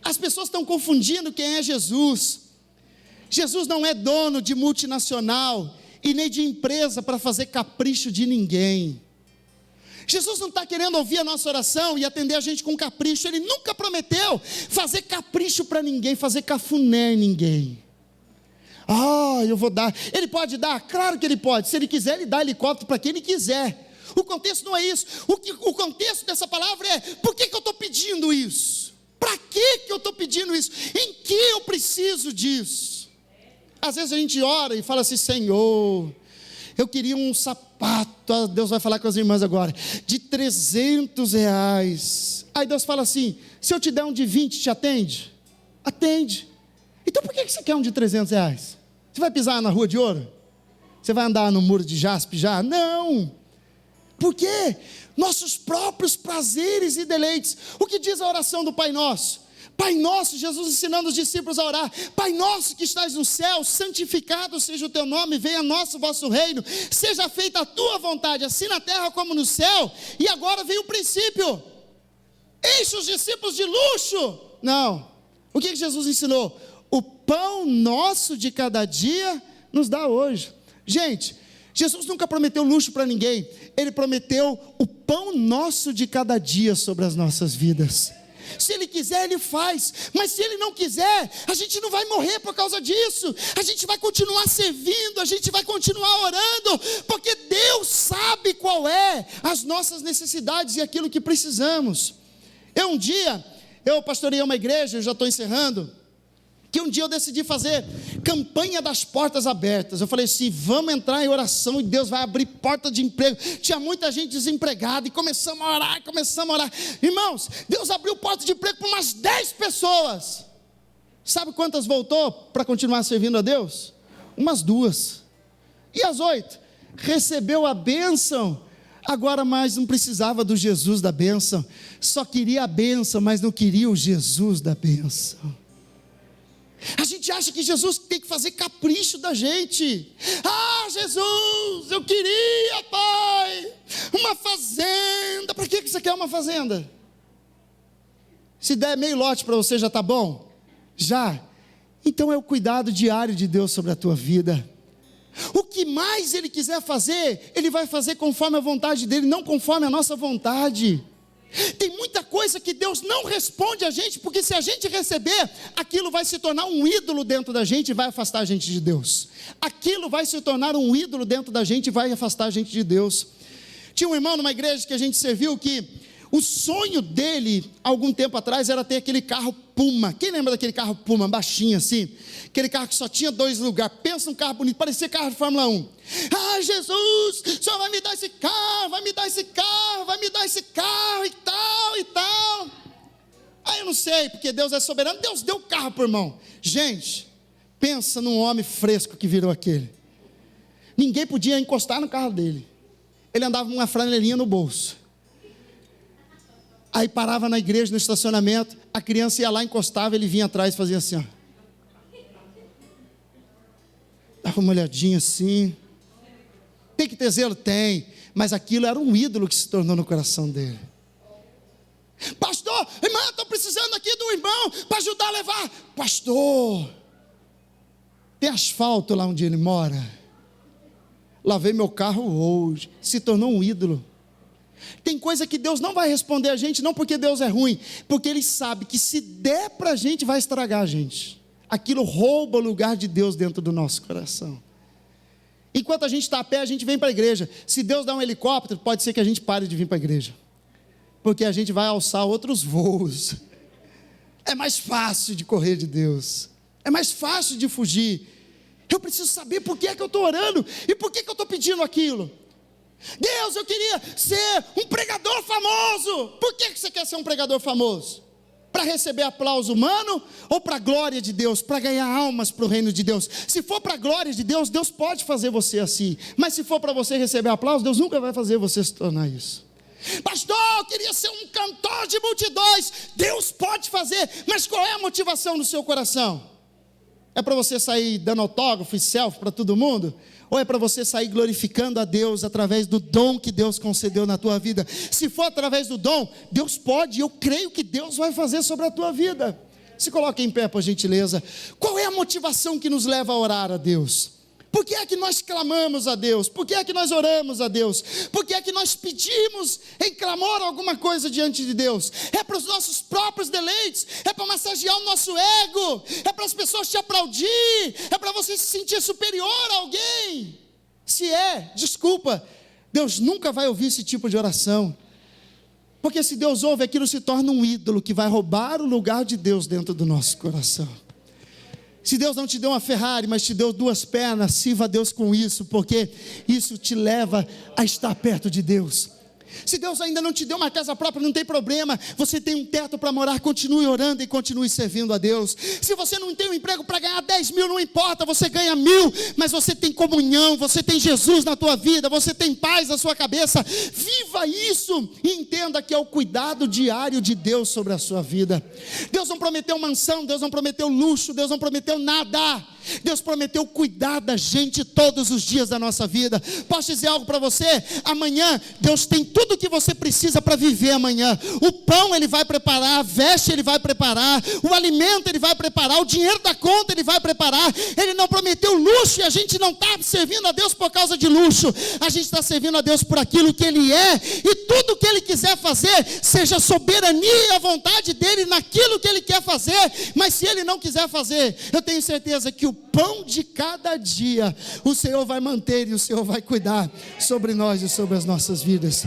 As pessoas estão confundindo quem é Jesus. Jesus não é dono de multinacional e nem de empresa para fazer capricho de ninguém. Jesus não está querendo ouvir a nossa oração e atender a gente com capricho. Ele nunca prometeu fazer capricho para ninguém, fazer cafuné em ninguém. Eu vou dar. Ele pode dar? Claro que ele pode. Se ele quiser, ele dá helicóptero para quem ele quiser. O contexto não é isso. O contexto dessa palavra é: por que eu estou pedindo isso? Para que eu estou pedindo isso? Em que eu preciso disso? Às vezes a gente ora e fala assim: Senhor, eu queria um sapato. Deus vai falar com as irmãs agora, de R$300. Aí Deus fala assim: se eu te der um de 20, te atende? Atende. Então por que você quer um de R$300? Você vai pisar na rua de ouro? Você vai andar no muro de jaspe já? Não. Por quê? Nossos próprios prazeres e deleites. O que diz a oração do Pai Nosso? Pai Nosso, Jesus ensinando os discípulos a orar: Pai Nosso que estás no céu, santificado seja o teu nome, venha a nós o vosso reino, seja feita a tua vontade, assim na terra como no céu. E agora vem o princípio: enche os discípulos de luxo. Não. O que Jesus ensinou? O pão nosso de cada dia nos dá hoje. Gente, Jesus nunca prometeu luxo para ninguém. Ele prometeu o pão nosso de cada dia sobre as nossas vidas. Se Ele quiser, Ele faz. Mas se Ele não quiser, a gente não vai morrer por causa disso. A gente vai continuar servindo, a gente vai continuar orando, porque Deus sabe qual é as nossas necessidades e aquilo que precisamos. Um dia, eu pastoreei uma igreja, eu já estou encerrando, que um dia eu decidi fazer campanha das portas abertas. Eu falei assim: vamos entrar em oração e Deus vai abrir porta de emprego. Tinha muita gente desempregada e começamos a orar. Irmãos, Deus abriu porta de emprego para umas 10 pessoas. Sabe quantas voltou para continuar servindo a Deus? Umas 2. E as 8? recebeu a bênção, agora mais não precisava do Jesus da bênção, só queria a bênção, mas não queria o Jesus da bênção. A gente acha que Jesus tem que fazer capricho da gente. Ah, Jesus, eu queria, Pai, uma fazenda. Para que você quer uma fazenda? Se der meio lote para você, já está bom? Já? Então é o cuidado diário de Deus sobre a tua vida. O que mais Ele quiser fazer, Ele vai fazer conforme a vontade dEle, não conforme a nossa vontade. Tem muita coisa que Deus não responde a gente, porque se a gente receber, aquilo vai se tornar um ídolo dentro da gente e vai afastar a gente de Deus. Aquilo vai se tornar um ídolo dentro da gente e vai afastar a gente de Deus. Tinha um irmão numa igreja que a gente serviu que o sonho dele, algum tempo atrás, era ter aquele carro Puma. Quem lembra daquele carro Puma, baixinho assim? Aquele carro que só tinha 2 lugares. Pensa num carro bonito, parecia carro de Fórmula 1. Ah, Jesus, o Senhor vai me dar esse carro, vai me dar esse carro, vai me dar esse carro e tal, e tal. Aí eu não sei, porque Deus é soberano. Deus deu o carro pro irmão. Gente, pensa num homem fresco que virou aquele. Ninguém podia encostar no carro dele. Ele andava com uma franelinha no bolso. Aí parava na igreja, no estacionamento, a criança ia lá, encostava, ele vinha atrás e fazia assim, ó. Dava uma olhadinha assim. Tem que ter zelo? Tem. Mas aquilo era um ídolo que se tornou no coração dele. Pastor, irmã, estou precisando aqui do irmão para ajudar a levar. Pastor, tem asfalto lá onde ele mora? Lavei meu carro hoje. Se tornou um ídolo. Tem coisa que Deus não vai responder a gente, não porque Deus é ruim, porque Ele sabe que se der para a gente, vai estragar a gente. Aquilo rouba o lugar de Deus dentro do nosso coração. Enquanto a gente está a pé, a gente vem para a igreja. Se Deus dá um helicóptero, pode ser que a gente pare de vir para a igreja, porque a gente vai alçar outros voos. É mais fácil de correr de Deus, é mais fácil de fugir. Eu preciso saber por que é que eu estou orando, e por que é que eu estou pedindo aquilo. Deus, eu queria ser um pregador famoso. Por que você quer ser um pregador famoso? Para receber aplauso humano ou para a glória de Deus? Para ganhar almas para o reino de Deus? Se for para a glória de Deus, Deus pode fazer você assim. Mas se for para você receber aplauso, Deus nunca vai fazer você se tornar isso. Pastor, eu queria ser um cantor de multidões. Deus pode fazer, mas qual é a motivação do seu coração? É para você sair dando autógrafo e selfie para todo mundo? Ou é para você sair glorificando a Deus através do dom que Deus concedeu na tua vida? Se for através do dom, Deus pode, eu creio que Deus vai fazer sobre a tua vida. Se coloque em pé, por gentileza. Qual é a motivação que nos leva a orar a Deus? Por que é que nós clamamos a Deus? Por que é que nós oramos a Deus? Por que é que nós pedimos em clamor alguma coisa diante de Deus? É para os nossos próprios deleites? É para massagear o nosso ego? É para as pessoas te aplaudir? É para você se sentir superior a alguém? Se é, desculpa, Deus nunca vai ouvir esse tipo de oração. Porque se Deus ouve, aquilo se torna um ídolo que vai roubar o lugar de Deus dentro do nosso coração. Se Deus não te deu uma Ferrari, mas te deu 2 pernas, sirva a Deus com isso, porque isso te leva a estar perto de Deus. Se Deus ainda não te deu uma casa própria, não tem problema, você tem um teto para morar, continue orando e continue servindo a Deus. Se você não tem um emprego para ganhar 10 mil, não importa, você ganha 1.000, mas você tem comunhão, você tem Jesus na tua vida, você tem paz na sua cabeça. Viva isso e entenda que é o cuidado diário de Deus sobre a sua vida. Deus não prometeu mansão, Deus não prometeu luxo, Deus não prometeu nada. Deus prometeu cuidar da gente todos os dias da nossa vida. Posso dizer algo para você? Amanhã Deus tem tudo o que você precisa para viver amanhã. O pão Ele vai preparar, a veste Ele vai preparar, o alimento Ele vai preparar, o dinheiro da conta Ele vai preparar. Ele não prometeu luxo e a gente não está servindo a Deus por causa de luxo. A gente está servindo a Deus por aquilo que Ele é, e tudo que Ele quiser fazer, seja soberania e a vontade dEle naquilo que Ele quer fazer. Mas se Ele não quiser fazer, eu tenho certeza que o pão de cada dia o Senhor vai manter e o Senhor vai cuidar sobre nós e sobre as nossas vidas.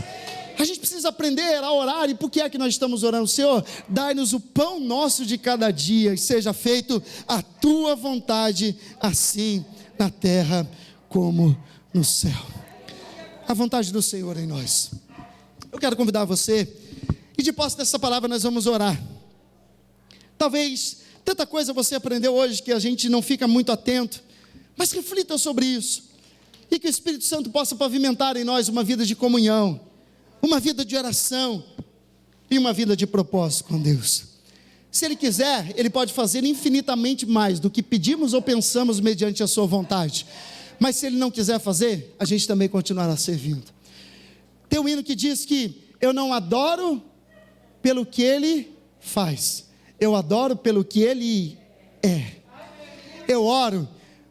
A gente precisa aprender a orar. E por que é que nós estamos orando? Senhor, dai-nos o pão nosso de cada dia, e seja feito a tua vontade, assim na terra como no céu. A vontade do Senhor em nós. Eu quero convidar você, e de posse dessa palavra nós vamos orar. Talvez tanta coisa você aprendeu hoje que a gente não fica muito atento, mas reflita sobre isso. E que o Espírito Santo possa pavimentar em nós uma vida de comunhão, uma vida de oração e uma vida de propósito com Deus. Se Ele quiser, Ele pode fazer infinitamente mais do que pedimos ou pensamos mediante a sua vontade. Mas se Ele não quiser fazer, a gente também continuará servindo. Tem um hino que diz que eu não adoro pelo que Ele faz, eu adoro pelo que Ele é. Eu oro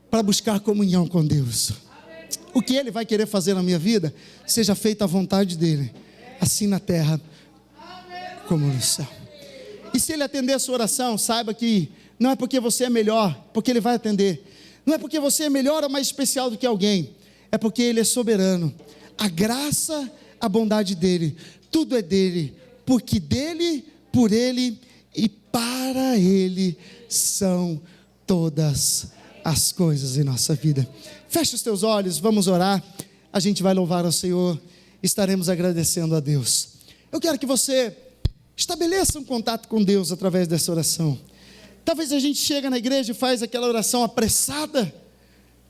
para buscar comunhão com Deus. O que Ele vai querer fazer na minha vida, seja feita a vontade dEle, assim na terra como no céu. E se Ele atender a sua oração, saiba que não é porque você é melhor, porque Ele vai atender. Não é porque você é melhor ou mais especial do que alguém, é porque Ele é soberano. A graça, a bondade dEle, tudo é dEle, porque dEle, por Ele e para Ele são todas as coisas em nossa vida. Feche os teus olhos, vamos orar, a gente vai louvar ao Senhor, estaremos agradecendo a Deus. Eu quero que você estabeleça um contato com Deus através dessa oração. Talvez a gente chega na igreja e faz aquela oração apressada,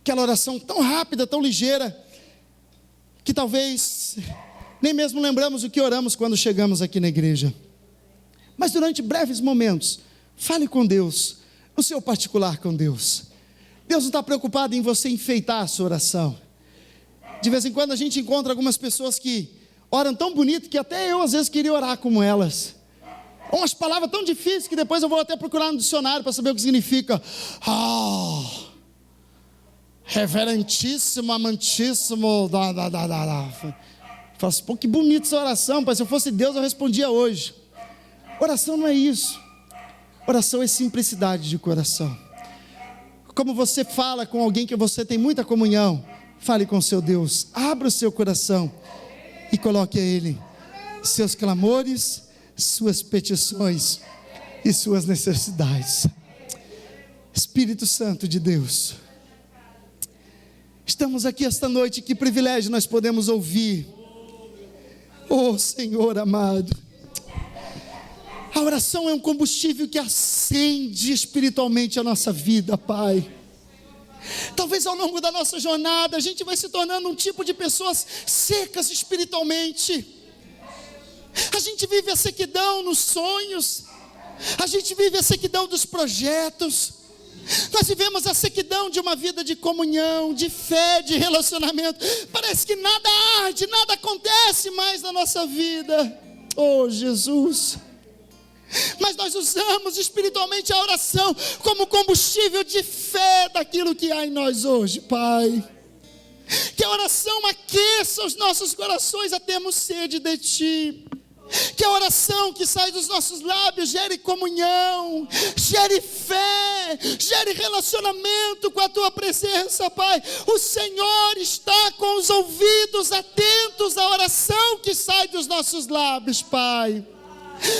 aquela oração tão rápida, tão ligeira, que talvez nem mesmo lembramos o que oramos quando chegamos aqui na igreja. Mas durante breves momentos, fale com Deus, no seu particular com Deus. Deus não está preocupado em você enfeitar a sua oração. De vez em quando a gente encontra algumas pessoas que oram tão bonito que até eu às vezes queria orar como elas. Umas palavras tão difíceis que depois eu vou até procurar no dicionário para saber o que significa. Reverentíssimo, amantíssimo. Falo assim, pô, que bonita essa oração, pai. Se eu fosse Deus eu respondia hoje. Oração não é isso. Oração é simplicidade de coração. Como você fala com alguém que você tem muita comunhão, fale com seu Deus, abra o seu coração e coloque a Ele seus clamores, suas petições e suas necessidades. Espírito Santo de Deus, estamos aqui esta noite, que privilégio nós podemos ouvir. Oh Senhor amado, a oração é um combustível que acende espiritualmente a nossa vida, Pai. Talvez ao longo da nossa jornada a gente vai se tornando um tipo de pessoas secas espiritualmente. A gente vive a sequidão nos sonhos, a gente vive a sequidão dos projetos, nós vivemos a sequidão de uma vida de comunhão, de fé, de relacionamento. Parece que nada arde, nada acontece mais na nossa vida. Oh Jesus! Mas nós usamos espiritualmente a oração como combustível de fé daquilo que há em nós hoje, Pai. Que a oração aqueça os nossos corações a termos sede de Ti. Que a oração que sai dos nossos lábios gere comunhão, gere fé, gere relacionamento com a Tua presença, Pai. O Senhor está com os ouvidos atentos à oração que sai dos nossos lábios, Pai.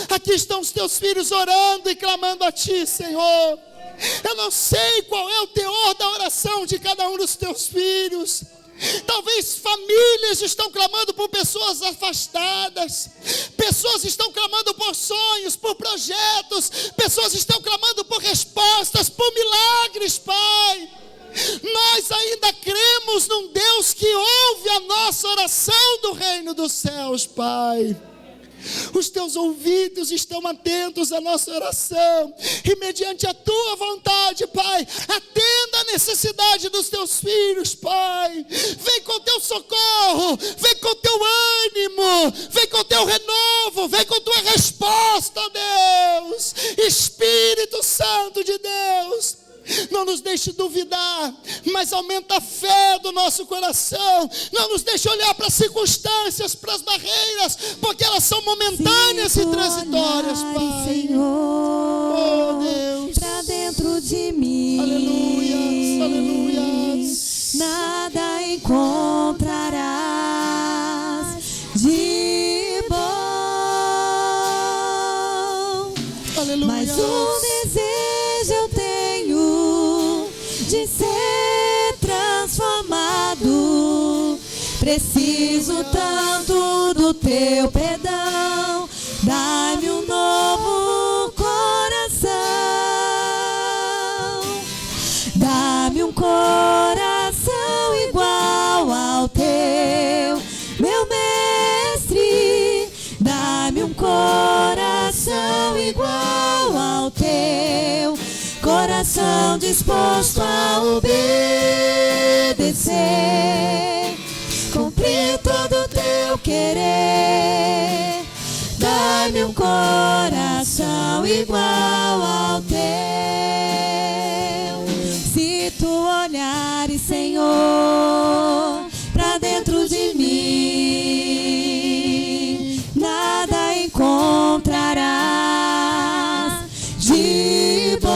Aqui estão os Teus filhos orando e clamando a Ti, Senhor. Eu não sei qual é o teor da oração de cada um dos Teus filhos. Talvez famílias estão clamando por pessoas afastadas, pessoas estão clamando por sonhos, por projetos, pessoas estão clamando por respostas, por milagres, Pai. Nós ainda cremos num Deus que ouve a nossa oração do reino dos céus, Pai. Os Teus ouvidos estão atentos à nossa oração, e mediante a Tua vontade, Pai, atenda a necessidade dos Teus filhos, Pai. Vem com Teu socorro, vem com Teu ânimo, vem com Teu renovo, vem com Tua resposta, Deus. Espírito Santo de Deus, não nos deixe duvidar, mas aumenta a fé do nosso coração. Não nos deixe olhar para as circunstâncias, para as barreiras, porque elas são momentâneas e transitórias, Pai. Senhor, oh Deus, para dentro de mim, aleluia, aleluia, nada encontrarás de bom, aleluia. mas um desejo eu tenho de ser transformado. Preciso tanto do Teu perdão. Dai-me um novo coração. Dá-me um coração igual coração disposto a obedecer, cumprir todo o teu querer. Dai-me um coração igual ao teu. Se tu olhares, Senhor, pra dentro de mim, nada encontrarás de bom.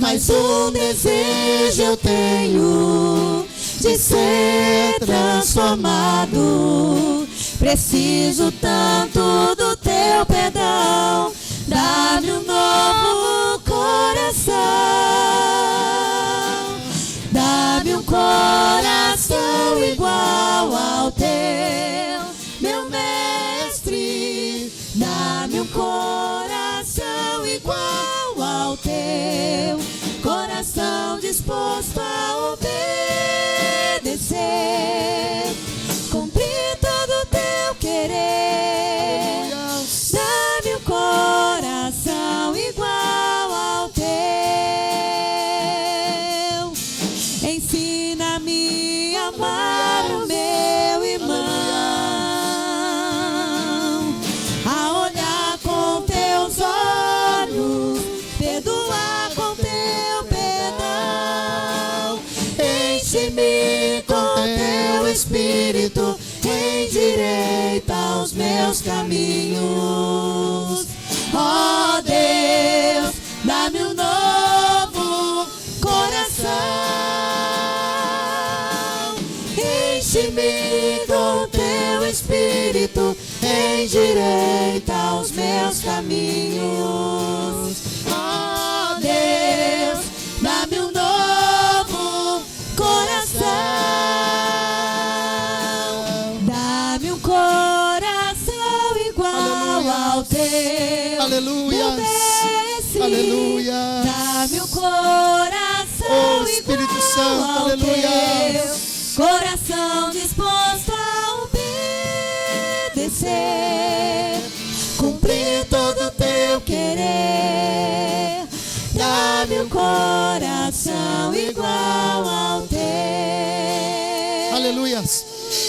Mas um desejo eu tenho de ser transformado. Preciso tanto do teu perdão. Dá-me um novo coração. Dá-me um coração igual ao teu, meu mestre. Dá-me um coração igual ao teu, coração disposto a obedecer, cumprir todo o teu querer. Dá-me um coração igual ao teu. Ensina-me a amar o meu irmão, a olhar com teus olhos, perdoar com teu perdão. Enche-me com teu Espírito, endireita os meus caminhos. Ó Deus, dá-me um novo coração. Enche-me com teu Espírito, endireita os meus caminhos. Ó Deus, dá-me um novo coração. Dá-me um coração igual ao teu. Aleluia. Aleluia. Dá-me um coração Espírito igual Santo, ao aleluia. teu, coração disposto a obedecer, cumprir todo o teu querer. Dá-me um coração igual ao teu. Aleluias.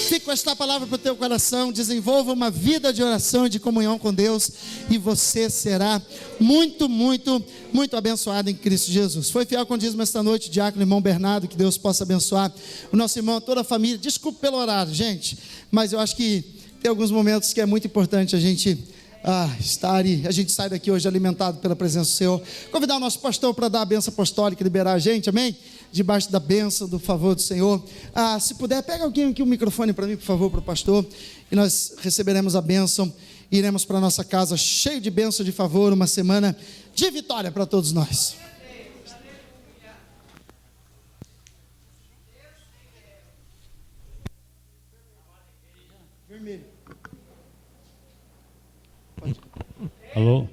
Fique com esta palavra para o teu coração. Desenvolva uma vida de oração e de comunhão com Deus, e você será muito, muito, muito abençoado em Cristo Jesus. Foi fiel com o dízimo esta noite, diácono irmão Bernardo. Que Deus possa abençoar o nosso irmão, toda a família. Desculpe pelo horário, gente, mas eu acho que tem alguns momentos que é muito importante a gente estar e a gente sai daqui hoje alimentado pela presença do Senhor. Convidar o nosso pastor para dar a bênção apostólica e liberar a gente, amém? Debaixo da bênção, do favor do Senhor. Se puder, pega alguém aqui o microfone para mim, por favor, para o pastor, e nós receberemos a bênção e iremos para a nossa casa cheio de bênção, de favor, uma semana de vitória para todos nós. Vermelho. Alô?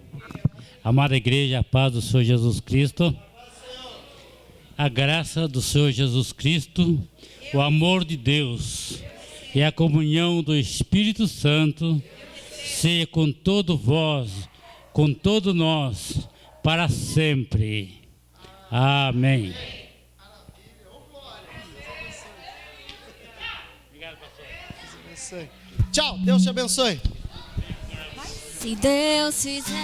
Amada igreja, a paz do Senhor Jesus Cristo, a graça do Senhor Jesus Cristo, o amor de Deus e a comunhão do Espírito Santo seja com todo vós, com todos nós, para sempre. Amém. Tchau, Deus te abençoe. Se Deus fizer